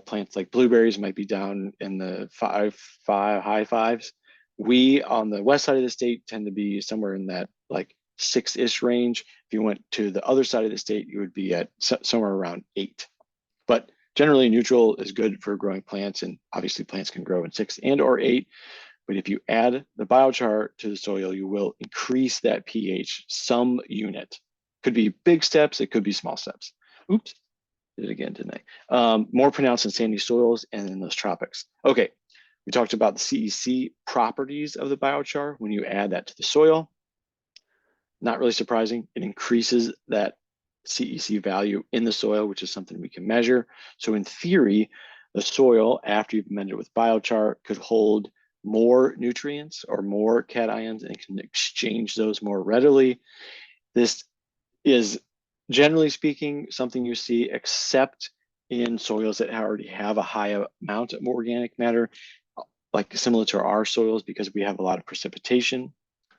plants like blueberries might be down in the high fives. We on the west side of the state tend to be somewhere in that like 6-ish range. If you went to the other side of the state, you would be at somewhere around 8. But generally neutral is good for growing plants, and obviously plants can grow in 6 and or 8. But if you add the biochar to the soil, you will increase that pH some unit. Could be big steps, it could be small steps. Oops, did it again, didn't I? More pronounced in sandy soils and in those tropics. Okay, we talked about the CEC properties of the biochar. When you add that to the soil, not really surprising, it increases that CEC value in the soil, which is something we can measure. So in theory, the soil, after you've amended it with biochar, could hold more nutrients or more cations and can exchange those more readily. This is, generally speaking, something you see except in soils that already have a high amount of organic matter, like similar to our soils, because we have a lot of precipitation.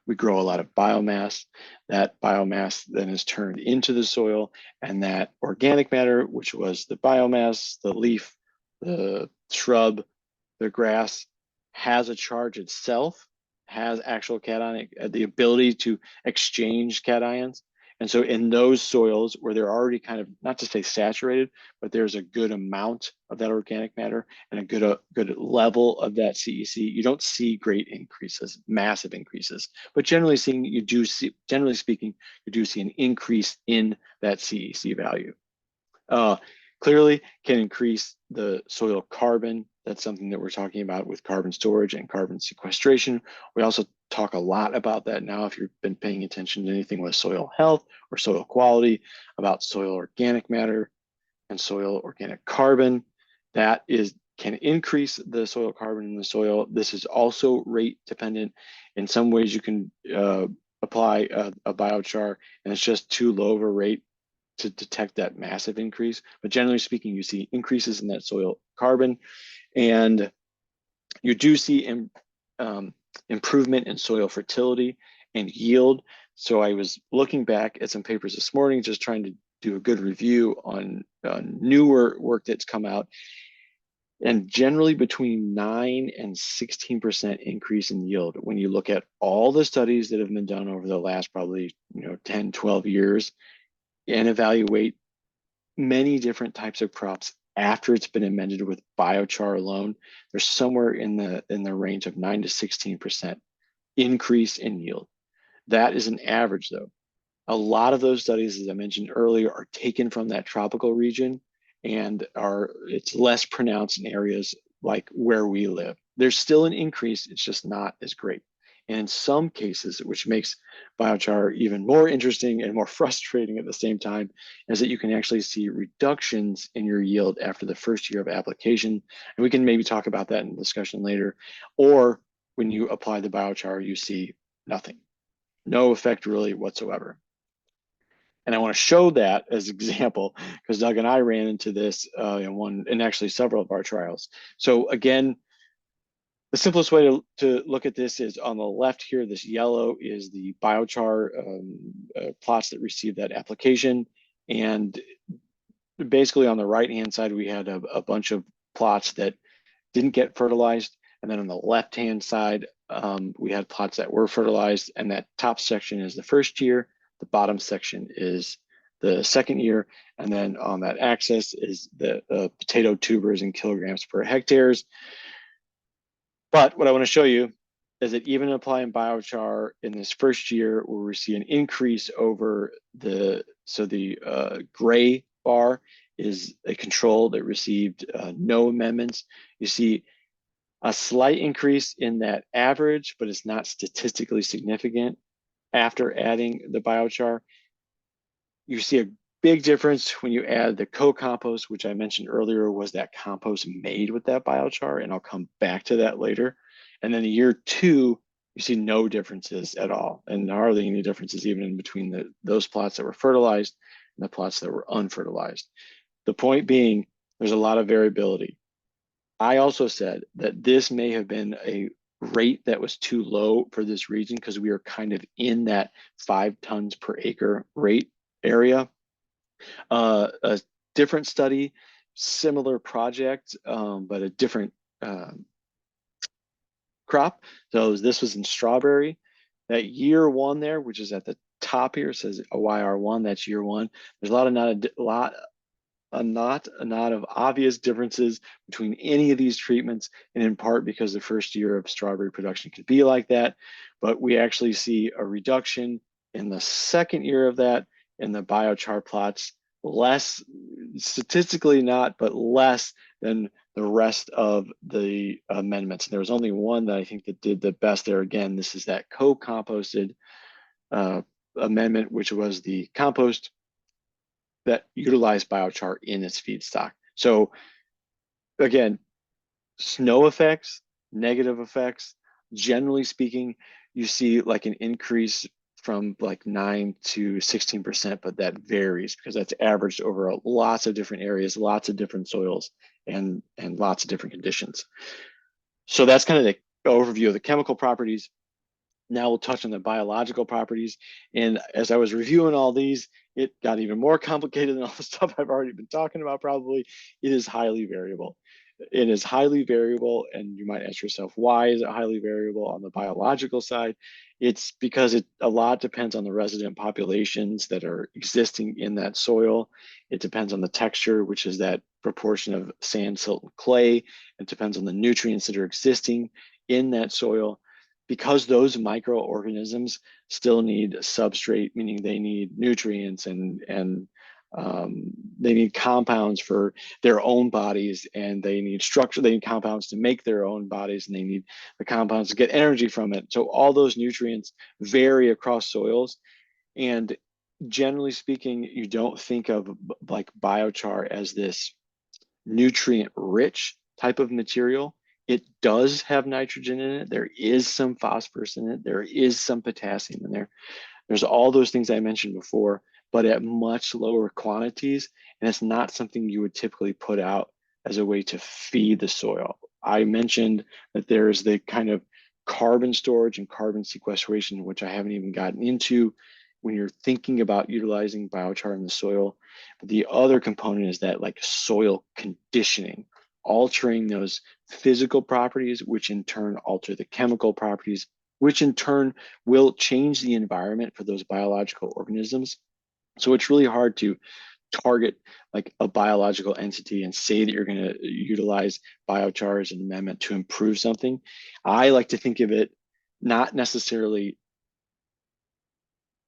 We grow a lot of biomass. That biomass then is turned into the soil, and that organic matter, which was the biomass, the leaf, the shrub, the grass, has a charge itself, has actual cationic, the ability to exchange cations. And so in those soils where they're already kind of, not to say saturated, but there's a good amount of that organic matter and a good level of that CEC, you don't see great increases, massive increases. But generally speaking, you do see an increase in that CEC value. Clearly can increase the soil carbon. That's something that we're talking about with carbon storage and carbon sequestration. We also talk a lot about that now if you've been paying attention to anything with soil health or soil quality, about soil organic matter and soil organic carbon. That can increase the soil carbon in the soil. This is also rate dependent. In some ways you can apply a biochar and it's just too low of a rate to detect that massive increase. But generally speaking, you see increases in that soil carbon, and you do see improvement in soil fertility and yield. So I was looking back at some papers this morning, just trying to do a good review on newer work that's come out. And generally between 9 and 16% increase in yield. When you look at all the studies that have been done over the last probably 10, 12 years, and evaluate many different types of crops after it's been amended with biochar alone, there's somewhere in the range of 9 to 16% increase in yield. That is an average though. A lot of those studies, as I mentioned earlier, are taken from that tropical region and it's less pronounced in areas like where we live. There's still an increase, it's just not as great. And in some cases, which makes biochar even more interesting and more frustrating at the same time, is that you can actually see reductions in your yield after the first year of application. And we can maybe talk about that in discussion later. Or when you apply the biochar, you see nothing, no effect really whatsoever. And I want to show that as an example because Doug and I ran into this in actually several of our trials. So again, the simplest way to look at this is on the left here. This yellow is the biochar plots that received that application. And basically on the right-hand side, we had a bunch of plots that didn't get fertilized. And then on the left-hand side, we had plots that were fertilized. And that top section is the first year. The bottom section is the second year. And then on that axis is the potato tubers in kilograms per hectares. But what I want to show you is that even applying biochar in this first year, where we see an increase over the gray bar is a control that received no amendments. You see a slight increase in that average, but it's not statistically significant after adding the biochar. You see a big difference when you add the co-compost, which I mentioned earlier was that compost made with that biochar, and I'll come back to that later. And then in year 2, you see no differences at all, and hardly any differences even in between those plots that were fertilized and the plots that were unfertilized. The point being, there's a lot of variability. I also said that this may have been a rate that was too low for this region because we are kind of in that 5 tons per acre rate area. A different study, similar project, but a different crop. So this was in strawberry. That year 1 there, which is at the top here, says a YR1. That's year 1. There's not of obvious differences between any of these treatments, and in part because the first year of strawberry production could be like that. But we actually see a reduction in the second year of that in the biochar plots, less statistically not, but less than the rest of the amendments. And there was only one that I think that did the best there. Again, this is that co-composted amendment, which was the compost that utilized biochar in its feedstock. So again, snow effects, negative effects. Generally speaking, you see like an increase from like 9 to 16%, but that varies because that's averaged over lots of different areas, lots of different soils, and lots of different conditions. So that's kind of the overview of the chemical properties. Now we'll touch on the biological properties. And as I was reviewing all these, it got even more complicated than all the stuff I've already been talking about probably. It is highly variable. It is highly variable, and you might ask yourself, why is it highly variable on the biological side? It's because a lot depends on the resident populations that are existing in that soil. It depends on the texture, which is that proportion of sand, silt, and clay. It depends on the nutrients that are existing in that soil. Because those microorganisms still need substrate, meaning they need nutrients and they need compounds for their own bodies, and they need structure. They need compounds to make their own bodies, and they need the compounds to get energy from it. So all those nutrients vary across soils. And generally speaking, you don't think of like biochar as this nutrient rich type of material. It does have nitrogen in it. There is some phosphorus in it. There is some potassium in there. There's all those things I mentioned before, but at much lower quantities. And it's not something you would typically put out as a way to feed the soil. I mentioned that there's the kind of carbon storage and carbon sequestration, which I haven't even gotten into when you're thinking about utilizing biochar in the soil. But the other component is that like soil conditioning, altering those physical properties, which in turn alter the chemical properties, which in turn will change the environment for those biological organisms. So it's really hard to target like a biological entity and say that you're going to utilize biochar as an amendment to improve something. I like to think of it not necessarily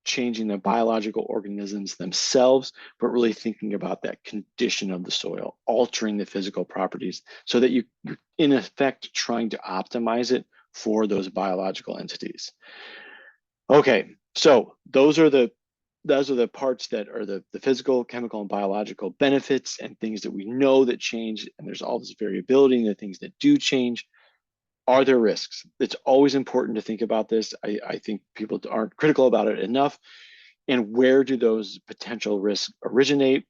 changing the biological organisms themselves, but really thinking about that condition of the soil, altering the physical properties so that you're in effect trying to optimize it for those biological entities. Okay, so those are the parts that are the physical, chemical, and biological benefits and things that we know that change, and there's all this variability in the things that do change. Are there risks? It's always important to think about this. I think people aren't critical about it enough. And where do those potential risks originate?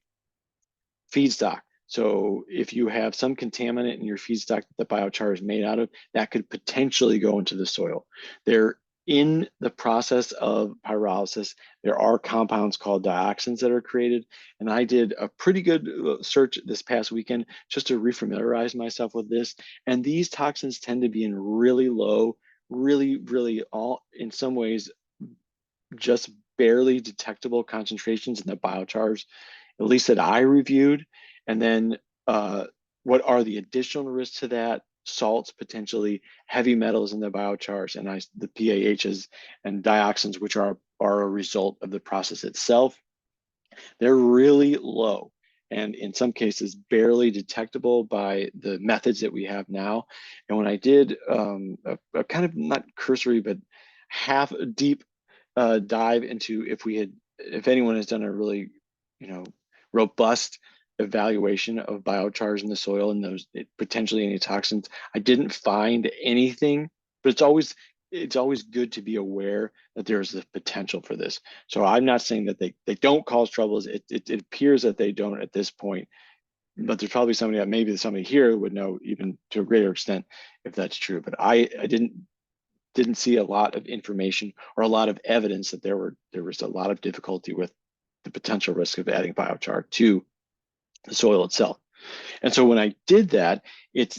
Feedstock. So if you have some contaminant in your feedstock that the biochar is made out of, that could potentially go into the soil. They're in the process of pyrolysis. There are compounds called dioxins that are created. And I did a pretty good search this past weekend just to refamiliarize myself with this. And these toxins tend to be in really low, really all, in some ways, just barely detectable concentrations in the biochars, at least that I reviewed. And then what are the additional risks to that? Salts, potentially heavy metals in the biochars, and the PAHs and dioxins, which are a result of the process itself. They're really low, and in some cases barely detectable by the methods that we have now. And when I did a kind of not cursory, but half deep dive into if anyone has done a really, robust evaluation of biochars in the soil and those potentially any toxins, I didn't find anything, but it's always good to be aware that there's the potential for this. So I'm not saying that they don't cause troubles. It appears that they don't at this point, but there's probably maybe somebody here would know even to a greater extent if that's true. But I didn't see a lot of information or a lot of evidence that there was a lot of difficulty with the potential risk of adding biochar to the soil itself. And so when I did that, if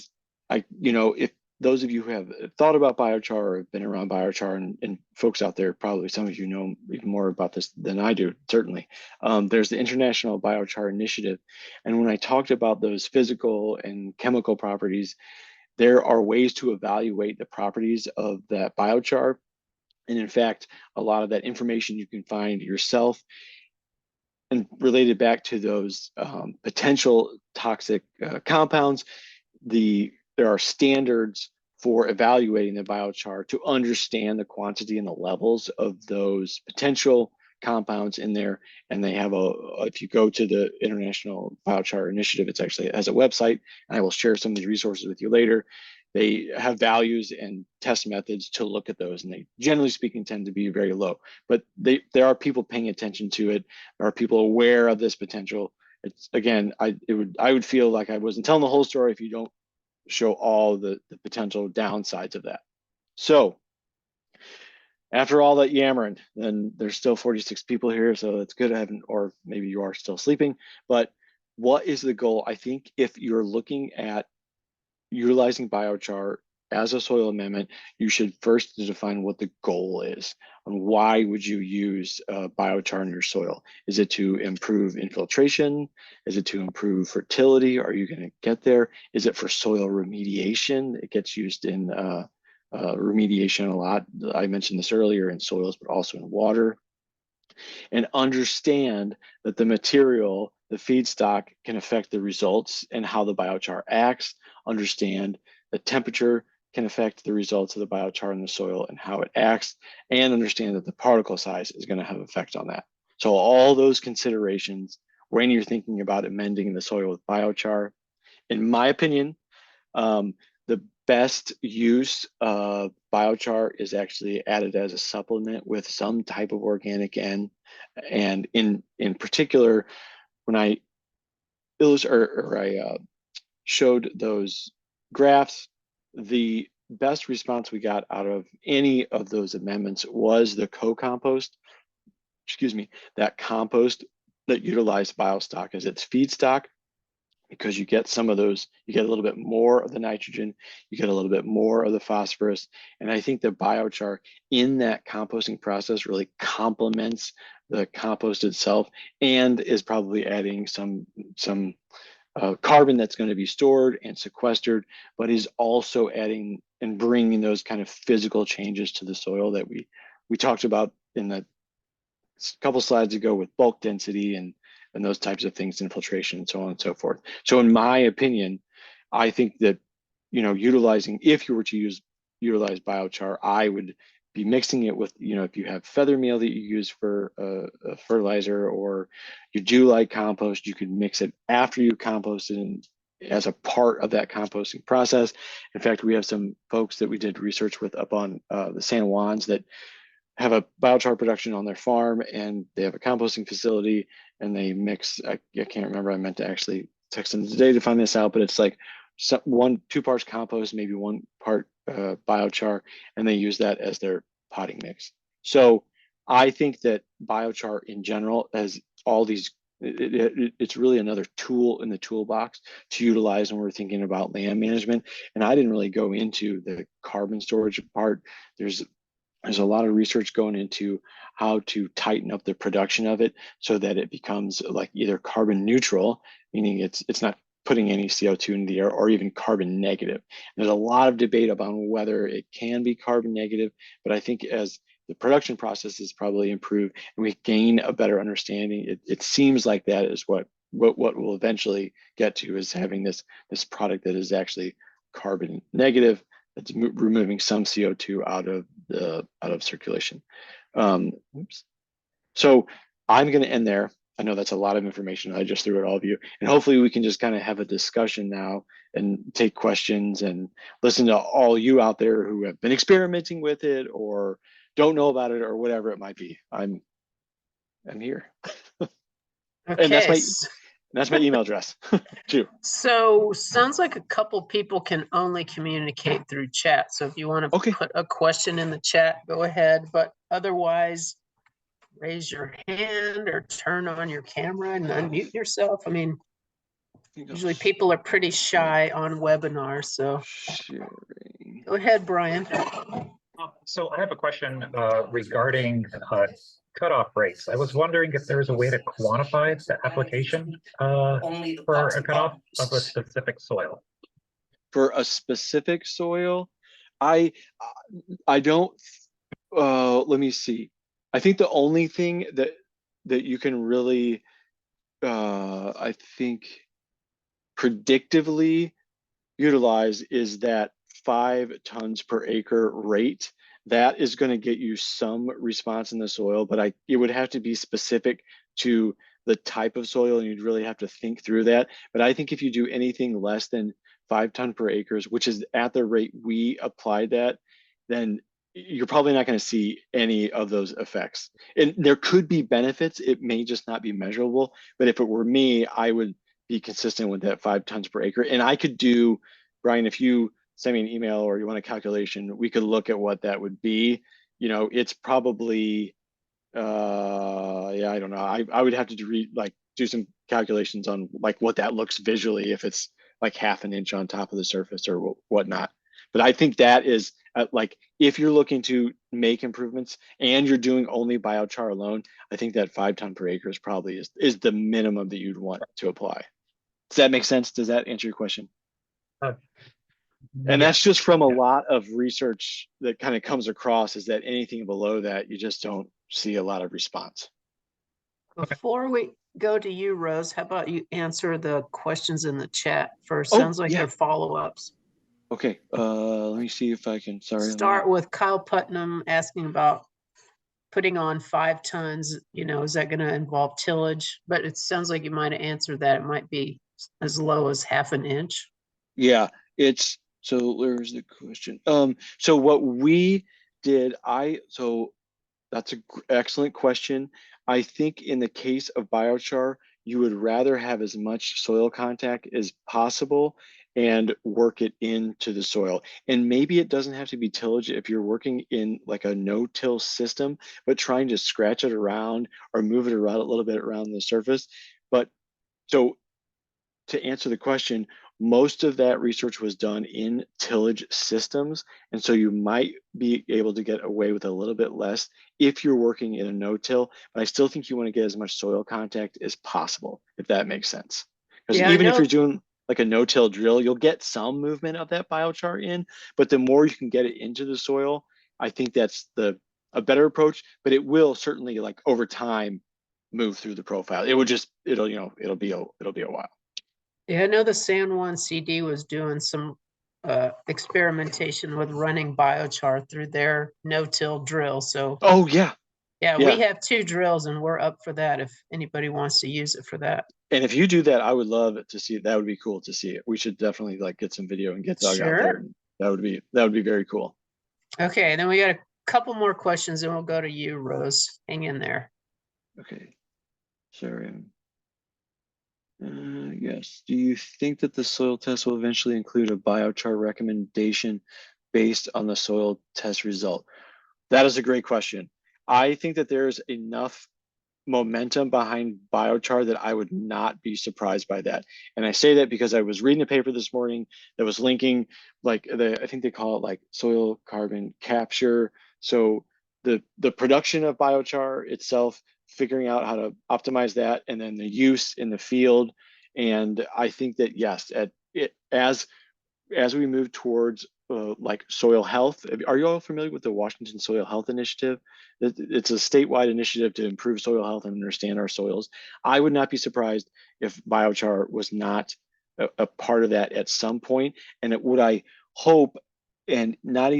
those of you who have thought about biochar or have been around biochar, and folks out there, probably some of you know even more about this than I do, certainly. There's the International Biochar Initiative. And when I talked about those physical and chemical properties, there are ways to evaluate the properties of that biochar. And in fact, a lot of that information you can find yourself. And related back to those potential toxic compounds, there are standards for evaluating the biochar to understand the quantity and the levels of those potential compounds in there. And they have if you go to the International Biochar Initiative, it has a website, and I will share some of these resources with you later. They have values and test methods to look at those, and they, generally speaking, tend to be very low. But there are people paying attention to it. There are people aware of this potential. It's, again, I would feel like I wasn't telling the whole story if you don't show all the potential downsides of that. So after all that yammering, then there's still 46 people here, so it's good to have, or maybe you are still sleeping. But what is the goal? I think if you're looking at utilizing biochar as a soil amendment, you should first define what the goal is and why would you use biochar in your soil. Is it to improve infiltration? Is it to improve fertility? Are you going to get there? Is it for soil remediation? It gets used in remediation a lot. I mentioned this earlier in soils, but also in water. And understand that the material, the feedstock, can affect the results and how the biochar acts. Understand the temperature can affect the results of the biochar in the soil and how it acts, and understand that the particle size is going to have an effect on that. So all those considerations when you're thinking about amending the soil with biochar, in my opinion, the best use of biochar is actually added as a supplement with some type of organic N. And in particular, when I showed those graphs, the best response we got out of any of those amendments was the co-compost, that compost that utilized biostock as its feedstock, because you get some of those, you get a little bit more of the nitrogen, you get a little bit more of the phosphorus. And I think the biochar in that composting process really complements the compost itself and is probably adding some carbon that's going to be stored and sequestered, but is also adding and bringing those kind of physical changes to the soil that we talked about in the couple slides ago with bulk density and those types of things, infiltration and so on and so forth. So in my opinion, I think that, if you were to utilize biochar, I would be mixing it with, if you have feather meal that you use for a fertilizer, or you do like compost, you could mix it after you compost it and as a part of that composting process. In fact, we have some folks that we did research with up on the San Juans that have a biochar production on their farm, and they have a composting facility, and they mix, I can't remember, I meant to actually text them today to find this out, but it's like 2 parts compost, maybe 1 part biochar, and they use that as their potting mix. So I think that biochar in general has all these, it's really another tool in the toolbox to utilize when we're thinking about land management. And I didn't really go into the carbon storage part. There's a lot of research going into how to tighten up the production of it so that it becomes like either carbon neutral, meaning it's not putting any CO2 into the air, or even carbon negative. There's a lot of debate about whether it can be carbon negative, but I think as the production process is probably improved and we gain a better understanding, it seems like that is what we'll eventually get to, is having this product that is actually carbon negative, that's removing some CO2 out of circulation. Oops. So I'm going to end there. I know that's a lot of information I just threw at all of you, and hopefully we can just kind of have a discussion now and take questions and listen to all you out there who have been experimenting with it or don't know about it or whatever it might be. I'm here. And Okay. that's my email address too. So sounds like a couple people can only communicate through chat. So if you want to Okay. put a question in the chat, go ahead. But otherwise, raise your hand or turn on your camera and unmute yourself. I mean, usually people are pretty shy on webinars. So go ahead, Brian. So I have a question regarding cutoff rates. I was wondering if there's a way to quantify the application for a cutoff of a specific soil. For a specific soil, I don't. Let me see. I think the only thing that you can really, I think, predictively utilize is that 5 tons per acre rate. That is going to get you some response in the soil, but it would have to be specific to the type of soil, and you'd really have to think through that. But I think if you do anything less than 5 ton per acres, which is at the rate we applied that, then you're probably not going to see any of those effects. And there could be benefits. It may just not be measurable. But if it were me, I would be consistent with that 5 tons per acre. And I could do, Brian, if you send me an email or you want a calculation, we could look at what that would be. You know, it's probably, yeah, I don't know. I would have to do some calculations on like what that looks visually, if it's like half an inch on top of the surface or whatnot. But I think that is like, if you're looking to make improvements and you're doing only biochar alone, I think that 5 ton per acre is probably is the minimum that you'd want to apply. Does that make sense? Does that answer your question? And that's just from a lot of research that kind of comes across, is that anything below that, you just don't see a lot of response. Before we go to you, Rose, how about you answer the questions in the chat first? Oh, sounds like they're follow-ups. Okay, let me see if I can, Start with Kyle Putnam asking about putting on 5 tons, you know, is that going to involve tillage? But it sounds like you might have answered that. It might be as low as half an inch. Yeah, so where's the question? So what we did, so that's an excellent question. I think in the case of biochar, you would rather have as much soil contact as possible and work it into the soil. And maybe it doesn't have to be tillage if you're working in like a no-till system, but trying to scratch it around or move it around a little bit around the surface. But so to answer the question, most of that research was done in tillage systems. And so you might be able to get away with a little bit less if you're working in a no-till, but I still think you want to get as much soil contact as possible, if that makes sense. Because even if you're doing like a no-till drill, you'll get some movement of that biochar in, but the more you can get it into the soil, I think that's a better approach, but it will certainly, like, over time move through the profile. It'll be a while. Yeah, I know the San Juan CD was doing some experimentation with running biochar through their no-till drill. So yeah, we have 2 drills and we're up for that if anybody wants to use it for that. And if you do that, I would love to see it. That would be cool to see it. We should definitely like get some video and get Doug out there. That would be very cool. Okay, then we got a couple more questions and we'll go to you, Rose. Hang in there. Okay, sorry. Yes. Do you think that the soil test will eventually include a biochar recommendation based on the soil test result? That is a great question. I think that there's enough momentum behind biochar that I would not be surprised by that. And I say that because I was reading a paper this morning that was linking, like, I think they call it like soil carbon capture. So the production of biochar itself, figuring out how to optimize that, and then the use in the field. And I think that yes, as we move towards like soil health, are you all familiar with the Washington Soil Health Initiative? It's a statewide initiative to improve soil health and understand our soils. I would not be surprised if biochar was not a part of that at some point. And it would, I hope, and not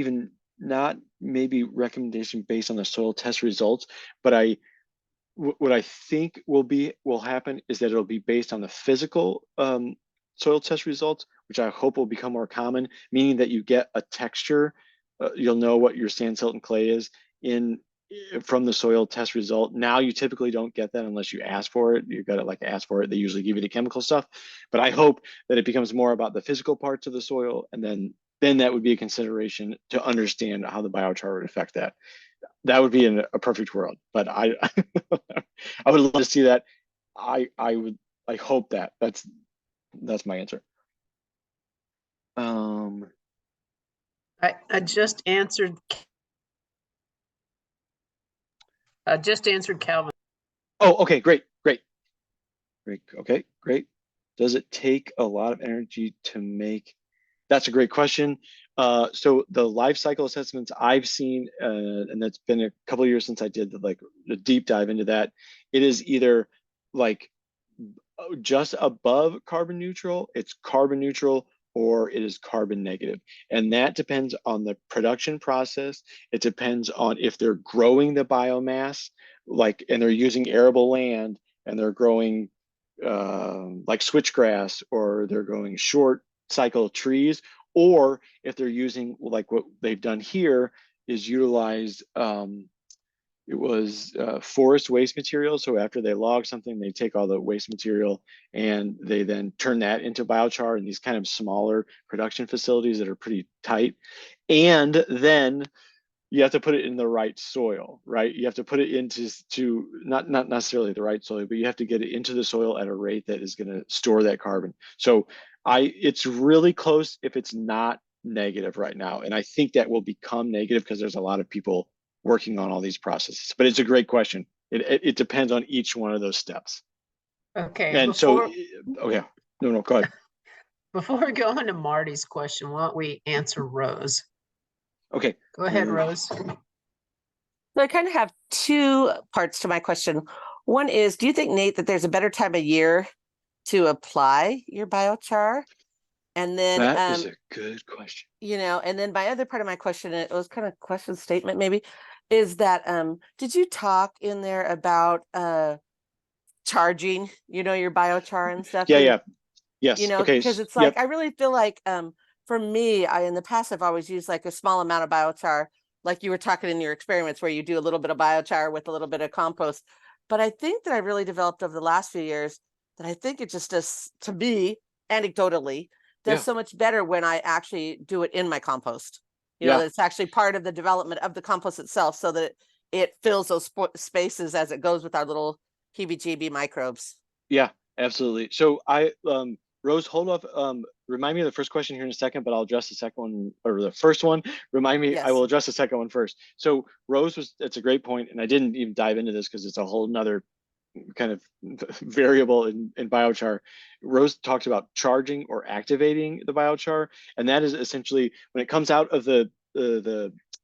maybe recommendation based on the soil test results, but what I think will happen is that it'll be based on the physical soil test results, which I hope will become more common, meaning that you get a texture. You'll know what your sand, silt, and clay is from the soil test result. Now you typically don't get that unless you ask for it. You've got to like ask for it. They usually give you the chemical stuff, but I hope that it becomes more about the physical parts of the soil, and then that would be a consideration to understand how the biochar would affect that. That would be in a perfect world, but I I would love to see that. I hope that that's my answer. I just answered Calvin. Oh, okay, great. Okay, great. Does it take a lot of energy to make? That's a great question. So the life cycle assessments I've seen, and that's been a couple of years since I did the deep dive into that. It is either like just above carbon neutral, it's carbon neutral, or it is carbon negative. And that depends on the production process. It depends on if they're growing the biomass, and they're using arable land, and they're growing like switchgrass, or they're growing short cycle trees, or if they're using, like what they've done here is utilize it was forest waste material. So after they log something, they take all the waste material and they then turn that into biochar in these kind of smaller production facilities that are pretty tight. And then you have to put it in the right soil, right? You have to put it into not necessarily the right soil, but you have to get it into the soil at a rate that is going to store that carbon. So it's really close if it's not negative right now. And I think that will become negative because there's a lot of people working on all these processes. But it's a great question. It depends on each one of those steps. Okay. And so, oh yeah, no, go ahead. Before we go into Marty's question, why don't we answer Rose? Okay. Go ahead, Rose. So I kind of have two parts to my question. One is, do you think, Nate, that there's a better time of year to apply your biochar? And then that is a good question. And then my other part of my question, it was kind of question statement maybe, is that did you talk in there about charging, your biochar and stuff? Yeah. Yes. Okay. Because it's like, I really feel like for me, in the past, I've always used like a small amount of biochar, like you were talking in your experiments where you do a little bit of biochar with a little bit of compost. But I think that I really developed over the last few years that I think it just does, to me, anecdotally, does so much better when I actually do it in my compost. That it's actually part of the development of the compost itself, so that it fills those spaces as it goes with our little heebie-jeebie microbes. Yeah, absolutely. So Rose, hold off. Remind me of the first question here in a second, but I'll address the second one, or the first one. Remind me, Yes. I will address the second one first. So Rose it's a great point, and I didn't even dive into this because it's a whole nother kind of variable in biochar. Rose talked about charging or activating the biochar, and that is essentially when it comes out of the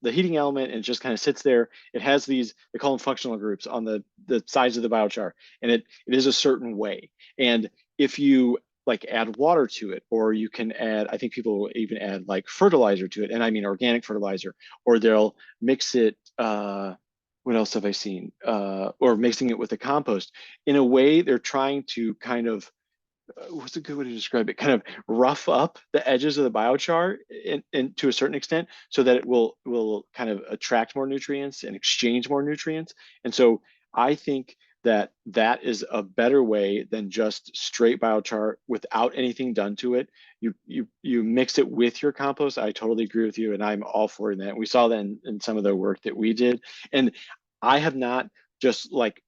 heating element and it just kind of sits there. It has these, they call them functional groups on the sides of the biochar, and it is a certain way. And if you like add water to it, or you can add, I think people will even add like fertilizer to it, and I mean organic fertilizer, or they'll mix it, what else have I seen? Or mixing it with the compost. In a way, they're trying to kind of what's a good way to describe it? Kind of rough up the edges of the biochar and to a certain extent, so that it will kind of attract more nutrients and exchange more nutrients. And so I think that that is a better way than just straight biochar without anything done to it. You mix it with your compost. I totally agree with you, and I'm all for that. We saw that in some of the work that we did, and I have not just like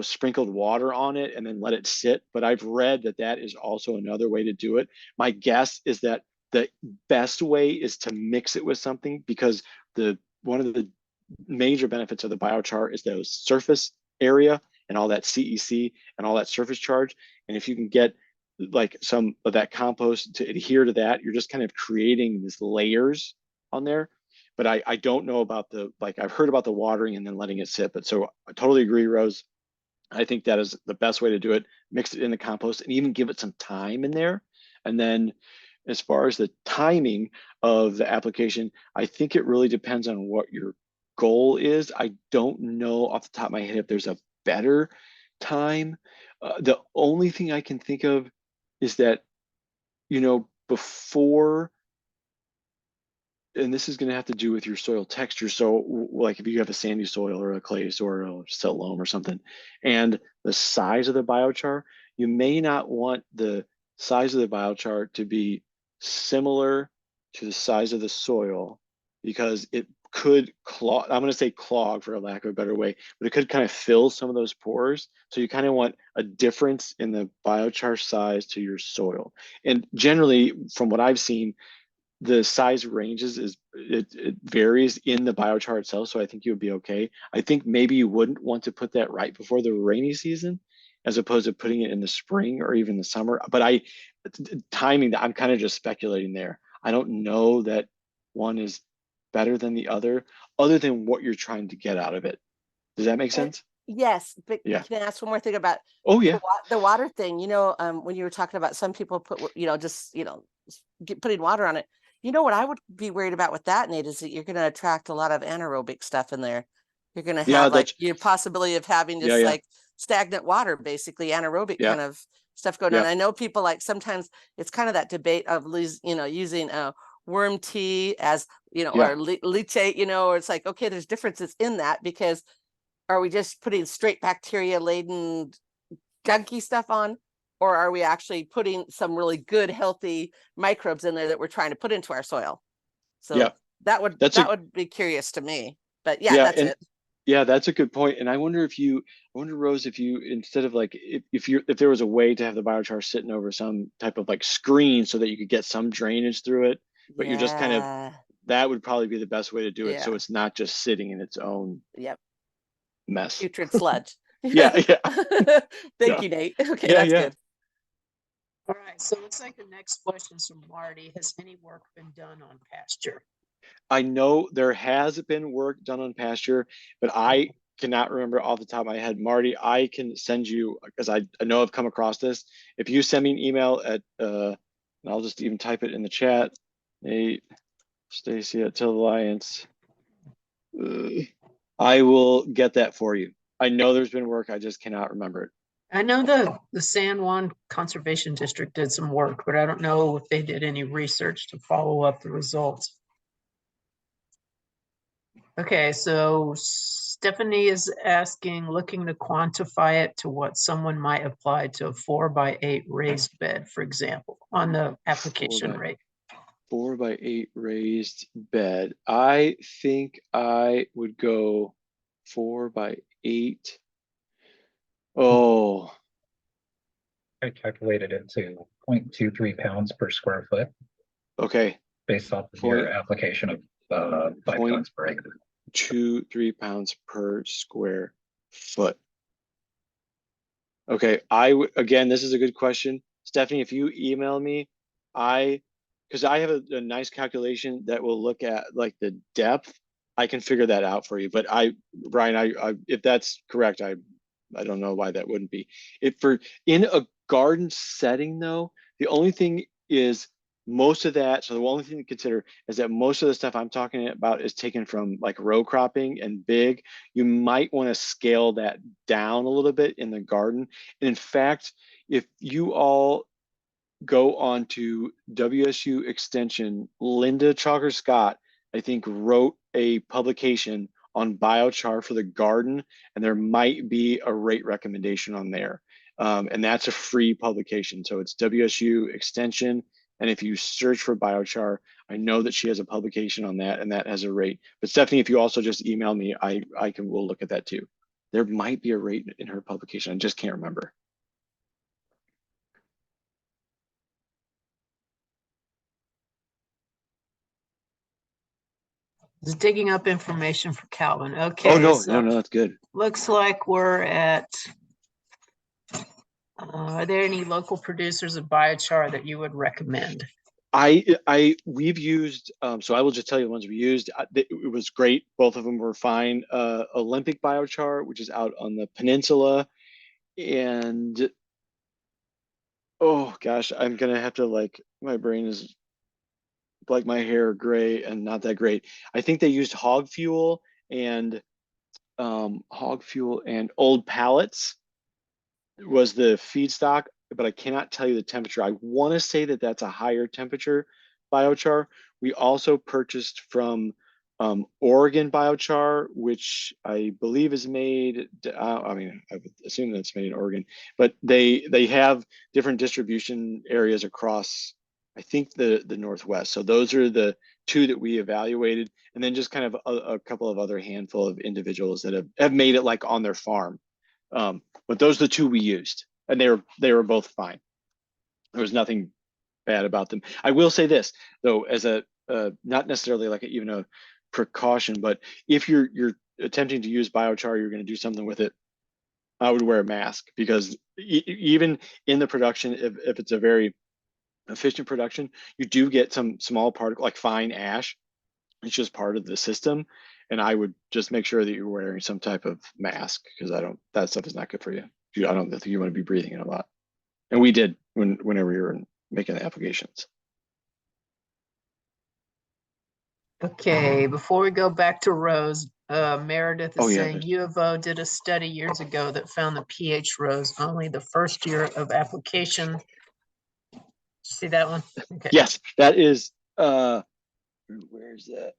sprinkled water on it and then let it sit. But I've read that that is also another way to do it. My guess is that the best way is to mix it with something, because one of the major benefits of the biochar is those surface area and all that CEC and all that surface charge. And if you can get like some of that compost to adhere to that, you're just kind of creating these layers on there. But I don't know about I've heard about the watering and then letting it sit. But so I totally agree, Rose. I think that is the best way to do it. Mix it in the compost and even give it some time in there. And then as far as the timing of the application, I think it really depends on what your goal is. I don't know off the top of my head if there's a better time. The only thing I can think of is that, before, and this is going to have to do with your soil texture. So like if you have a sandy soil or a clay soil or silt loam or something, and the size of the biochar, you may not want the size of the biochar to be similar to the size of the soil, because it could clog. I'm going to say clog for a lack of a better way, but it could kind of fill some of those pores. So you kind of want a difference in the biochar size to your soil. And generally, from what I've seen, the size ranges it varies in the biochar itself. So I think you would be okay. I think maybe you wouldn't want to put that right before the rainy season, as opposed to putting it in the spring or even the summer. But timing, I'm kind of just speculating there. I don't know that one is better than the other than what you're trying to get out of it. Does that make sense? Yes, but Yeah. can I ask one more thing about Oh yeah. the water thing? When you were talking about some people put, putting water on it. What I would be worried about with that, Nate, is that you're going to attract a lot of anaerobic stuff in there. You're going to have like your possibility of having just like stagnant water, basically anaerobic kind of stuff going on. I know people like sometimes it's kind of that debate of using worm tea as or leachate, or it's like, okay, there's differences in that, because are we just putting straight bacteria laden gunky stuff on, or are we actually putting some really good healthy microbes in there that we're trying to put into our soil? So that would be curious to me. But that's it. Yeah, that's a good point. And I wonder, Rose, if you, instead of like, if there was a way to have the biochar sitting over some type of like screen so that you could get some drainage through it, but you're just kind of, that would probably be the best way to do it. So it's not just sitting in its own mess. Putrid sludge. Yeah. Thank you, Nate. Okay, that's good. All right, so looks like the next question is from Marty. Has any work been done on pasture? I know there has been work done on pasture, but I cannot remember off the top of my head. Marty, I can send you, because I know I've come across this. If you send me an email at, and I'll just even type it in the chat, Nate Stacey at Till Alliance, I will get that for you. I know there's been work, I just cannot remember it. I know the San Juan Conservation District did some work, but I don't know if they did any research to follow up the results. Okay, so Stephanie is asking, looking to quantify it to what someone might apply to a 4x8 raised bed, for example, on the application rate. 4x8 raised bed. I think I would go 4x8. Oh, I calculated it to 0.23 pounds per square foot. Okay. Based off of your application of 5 pounds per acre. 3 pounds per square foot. Okay, again, this is a good question. Stephanie, if you email me, because I have a nice calculation that will look at like the depth, I can figure that out for you. But Brian, if that's correct, I don't know why that wouldn't be. In a garden setting though, the only thing is most of that, so the only thing to consider is that most of the stuff I'm talking about is taken from like row cropping and big. You might want to scale that down a little bit in the garden. And in fact, if you all go on to WSU Extension, Linda Chalker Scott, I think, wrote a publication on biochar for the garden, and there might be a rate recommendation on there. And that's a free publication. So it's WSU Extension. And if you search for biochar, I know that she has a publication on that, and that has a rate. But Stephanie, if you also just email me, we'll look at that too. There might be a rate in her publication. I just can't remember. Just digging up information for Calvin. Okay. Oh, no, so no, that's good. Looks like we're at, are there any local producers of biochar that you would recommend? We've used, so I will just tell you the ones we used. It was great. Both of them were fine. Olympic Biochar, which is out on the peninsula, and oh gosh, I'm gonna have to, like, my brain is like my hair gray and not that great. I think they used hog fuel and old pallets was the feedstock, but I cannot tell you the temperature. I want to say that that's a higher temperature biochar. We also purchased from Oregon Biochar, which I believe is made, I mean, I would assume that's made in Oregon, but they have different distribution areas across, I think, the Northwest. So those are the two that we evaluated, and then just kind of a couple of other handful of individuals that have made it like on their farm. But those are the two we used, and they were both fine. There was nothing bad about them. I will say this though, as a not necessarily like even a precaution, but if you're attempting to use biochar, you're going to do something with it, I would wear a mask, because even in the production, if it's a very efficient production, you do get some small particle, like fine ash. It's just part of the system. And I would just make sure that you're wearing some type of mask, because that stuff is not good for you. I don't think you want to be breathing it a lot. And we did whenever we were making the applications. Okay, before we go back to Rose, Meredith is Oh, yeah, saying U of O did a study years ago that found the pH rose only the first year of application. See that one? Okay. Yes, that is, where's that?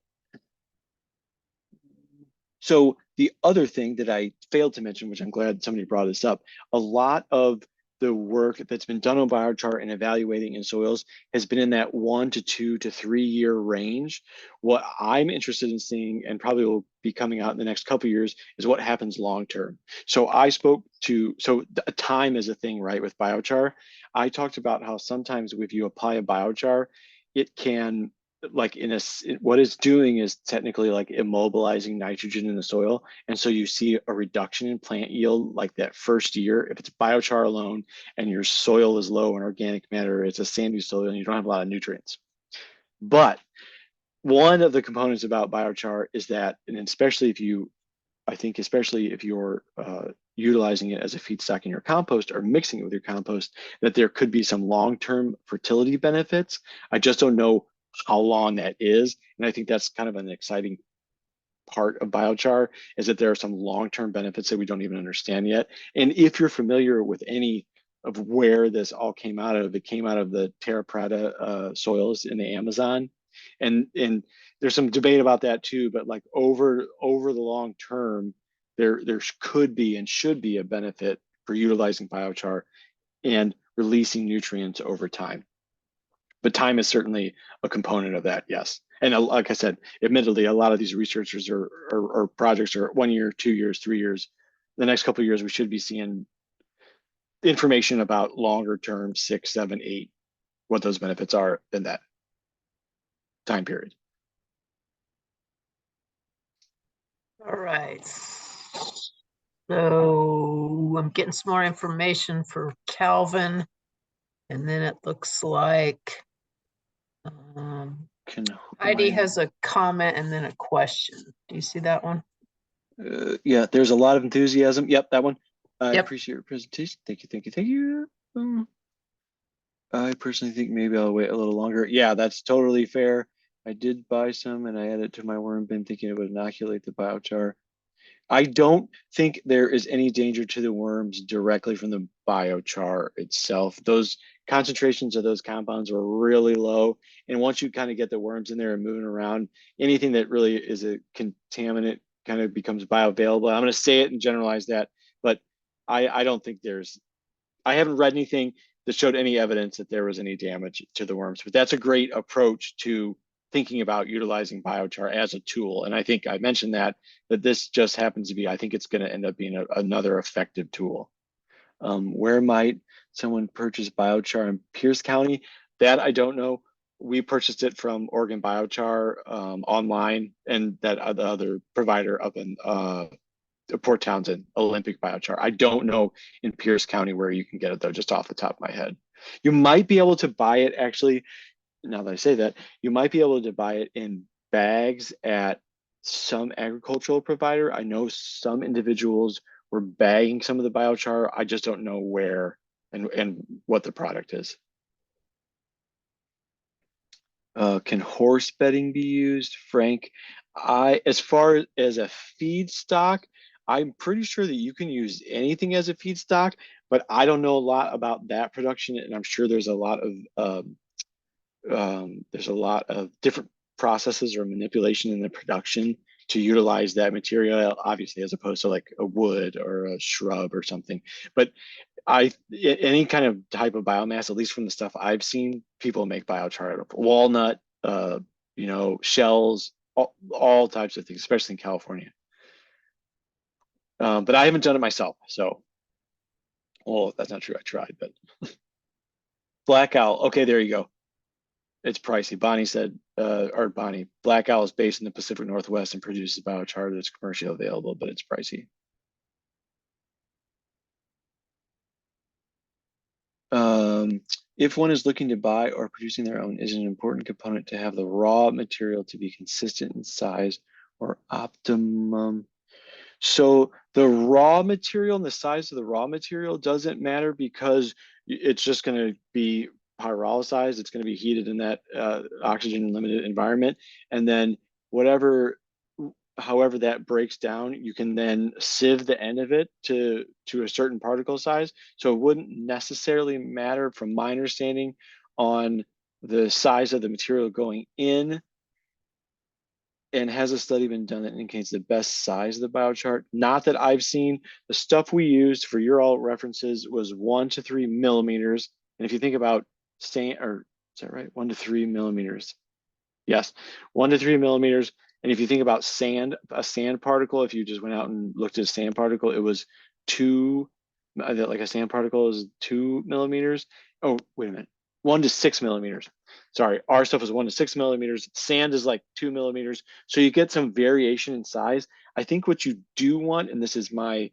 So the other thing that I failed to mention, which I'm glad somebody brought this up, a lot of the work that's been done on biochar and evaluating in soils has been in that 1 to 2 to 3 year range. What I'm interested in seeing, and probably will be coming out in the next couple of years, is what happens long term. So time is a thing, right, with biochar. I talked about how sometimes if you apply a biochar, it can, like, what it's doing is technically like immobilizing nitrogen in the soil, and so you see a reduction in plant yield like that first year if it's biochar alone and your soil is low in organic matter. It's a sandy soil and you don't have a lot of nutrients. But one of the components about biochar is that, and especially if you're utilizing it as a feedstock in your compost or mixing it with your compost, that there could be some long-term fertility benefits. I just don't know how long that is. And I think that's kind of an exciting part of biochar, is that there are some long-term benefits that we don't even understand yet. And if you're familiar with any of where this all came out of, it came out of the Terra Preta soils in the Amazon. And there's some debate about that too, but like over the long term, there could be and should be a benefit for utilizing biochar and releasing nutrients over time. But time is certainly a component of that, yes. And like I said, admittedly, a lot of these researchers or projects are 1 year, 2 years, 3 years. The next couple of years, we should be seeing information about longer term, 6, 7, 8, what those benefits are in that time period. All right. So I'm getting some more information for Calvin. And then it looks like Heidi has a comment and then a question. Do you see that one? Yeah, there's a lot of enthusiasm. Yep, that one. I Yep. appreciate your presentation. Thank you, thank you, thank you. I personally think maybe I'll wait a little longer. Yeah, that's totally fair. I did buy some and I added it to my worm bin thinking it would inoculate the biochar. I don't think there is any danger to the worms directly from the biochar itself. Those concentrations of those compounds are really low. And once you kind of get the worms in there and moving around, anything that really is a contaminant kind of becomes bioavailable. I'm going to say it and generalize that, but I don't think I haven't read anything that showed any evidence that there was any damage to the worms, but that's a great approach to thinking about utilizing biochar as a tool. And I think I mentioned that this just happens to be, I think it's going to end up being another effective tool. Where might someone purchase biochar in Pierce County? That I don't know. We purchased it from Oregon Biochar online, and that other provider up in Port Townsend, Olympic Biochar. I don't know in Pierce County where you can get it though, just off the top of my head. You might be able to buy it actually, now that I say that, you might be able to buy it in bags at some agricultural provider. I know some individuals were bagging some of the biochar. I just don't know where and what the product is. Can horse bedding be used? Frank, as far as a feedstock, I'm pretty sure that you can use anything as a feedstock, but I don't know a lot about that production, and I'm sure there's a lot of different processes or manipulation in the production to utilize that material, obviously, as opposed to like a wood or a shrub or something. But any kind of type of biomass, at least from the stuff I've seen, people make biochar out of walnut, shells, all types of things, especially in California. But I haven't done it myself, so. Well, that's not true. I tried, but Black Owl. Okay, there you go. It's pricey. Bonnie said, Black Owl is based in the Pacific Northwest and produces biochar that's commercially available, but it's pricey. If one is looking to buy or producing their own, is an important component to have the raw material to be consistent in size or optimum. So the raw material and the size of the raw material doesn't matter because it's just going to be pyrolyzed. It's going to be heated in that oxygen limited environment. And then however that breaks down, you can then sieve the end of it to a certain particle size. So it wouldn't necessarily matter, from my understanding, on the size of the material going in. And has a study been done that indicates the best size of the biochar? Not that I've seen. The stuff we used for your all references was 1 to 3 millimeters. And if you think about is that right? 1 to 3 millimeters. Yes, 1 to 3 millimeters. And if you think about a sand particle, if you just went out and looked at a sand particle, it was like a sand particle is 2 millimeters. Oh, wait a minute. 1 to 6 millimeters. Sorry, our stuff is 1 to 6 millimeters. Sand is like 2 millimeters. So you get some variation in size. I think what you do want, and this is my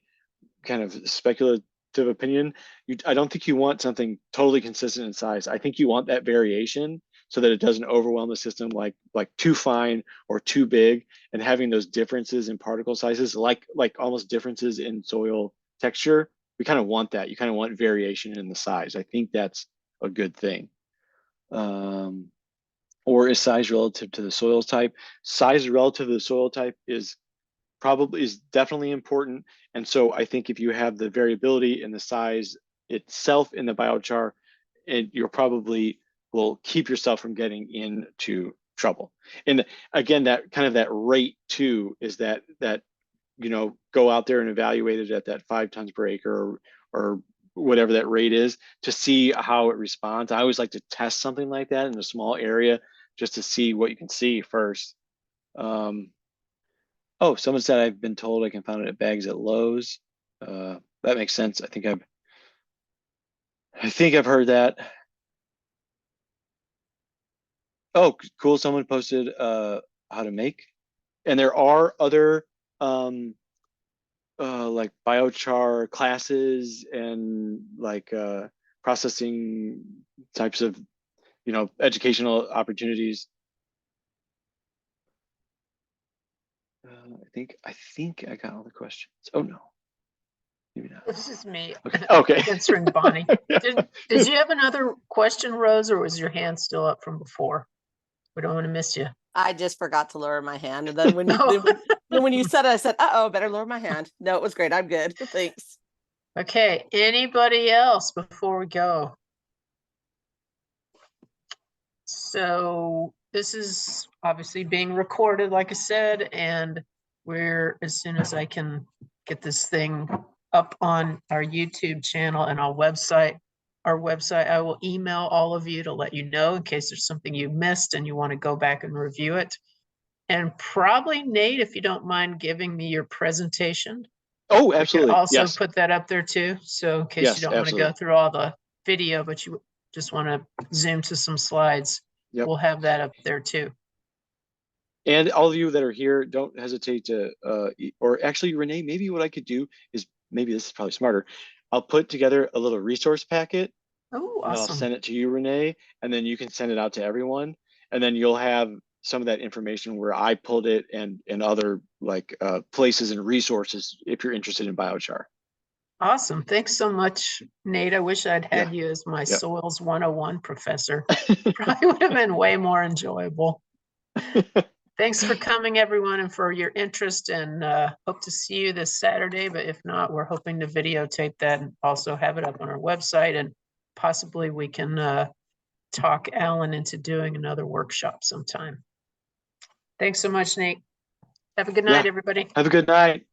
kind of speculative opinion, I don't think you want something totally consistent in size. I think you want that variation so that it doesn't overwhelm the system like too fine or too big, and having those differences in particle sizes, like almost differences in soil texture. We kind of want that. You kind of want variation in the size. I think that's a good thing. Or is size relative to the soil type? Size relative to the soil type is definitely important. And so I think if you have the variability in the size itself in the biochar, you're probably will keep yourself from getting into trouble. And again, that kind of that rate too is that go out there and evaluate it at that 5 tons per acre or whatever that rate is to see how it responds. I always like to test something like that in a small area just to see what you can see first. Oh, someone said I've been told I can find it at bags at Lowe's. That makes sense. I think I've heard that. Oh, cool. Someone posted how to make. And there are other like biochar classes and like processing types of educational opportunities. I think I got all the questions. Oh no, maybe not. This is me. Okay. Answering Bonnie. Did you have another question, Rose, or was your hand still up from before? We don't want to miss you. I just forgot to lower my hand. And then when you, Oh. then when you said it, I said, uh-oh, better lower my hand. No, it was great. I'm good. Thanks. Okay, anybody else before we go? So this is obviously being recorded, like I said, and as soon as I can get this thing up on our YouTube channel and our website, I will email all of you to let you know in case there's something you missed and you want to go back and review it. And probably, Nate, if you don't mind giving me your presentation. Oh, We could absolutely. also Yes. put that up there too. So in case Yes, you don't want to go absolutely. through all the video, but you just want to zoom to some slides, Yep. we'll have that up there too. And all of you that are here, don't hesitate to, or actually, Renee, maybe what I could do is, maybe this is probably smarter. I'll put together a little resource packet. Oh, And I'll awesome. send it to you, Renee, and then you can send it out to everyone. And then you'll have some of that information where I pulled it and other like places and resources if you're interested in biochar. Awesome. Thanks so much, Nate. I wish I'd had you as my Yeah. Soils 101 professor. Probably would have been way more enjoyable. Thanks for coming, everyone, and for your interest, and hope to see you this Saturday. But if not, we're hoping to videotape that and also have it up on our website, and possibly we can talk Alan into doing another workshop sometime. Thanks so much, Nate. Have a good night, everybody. Have a good night.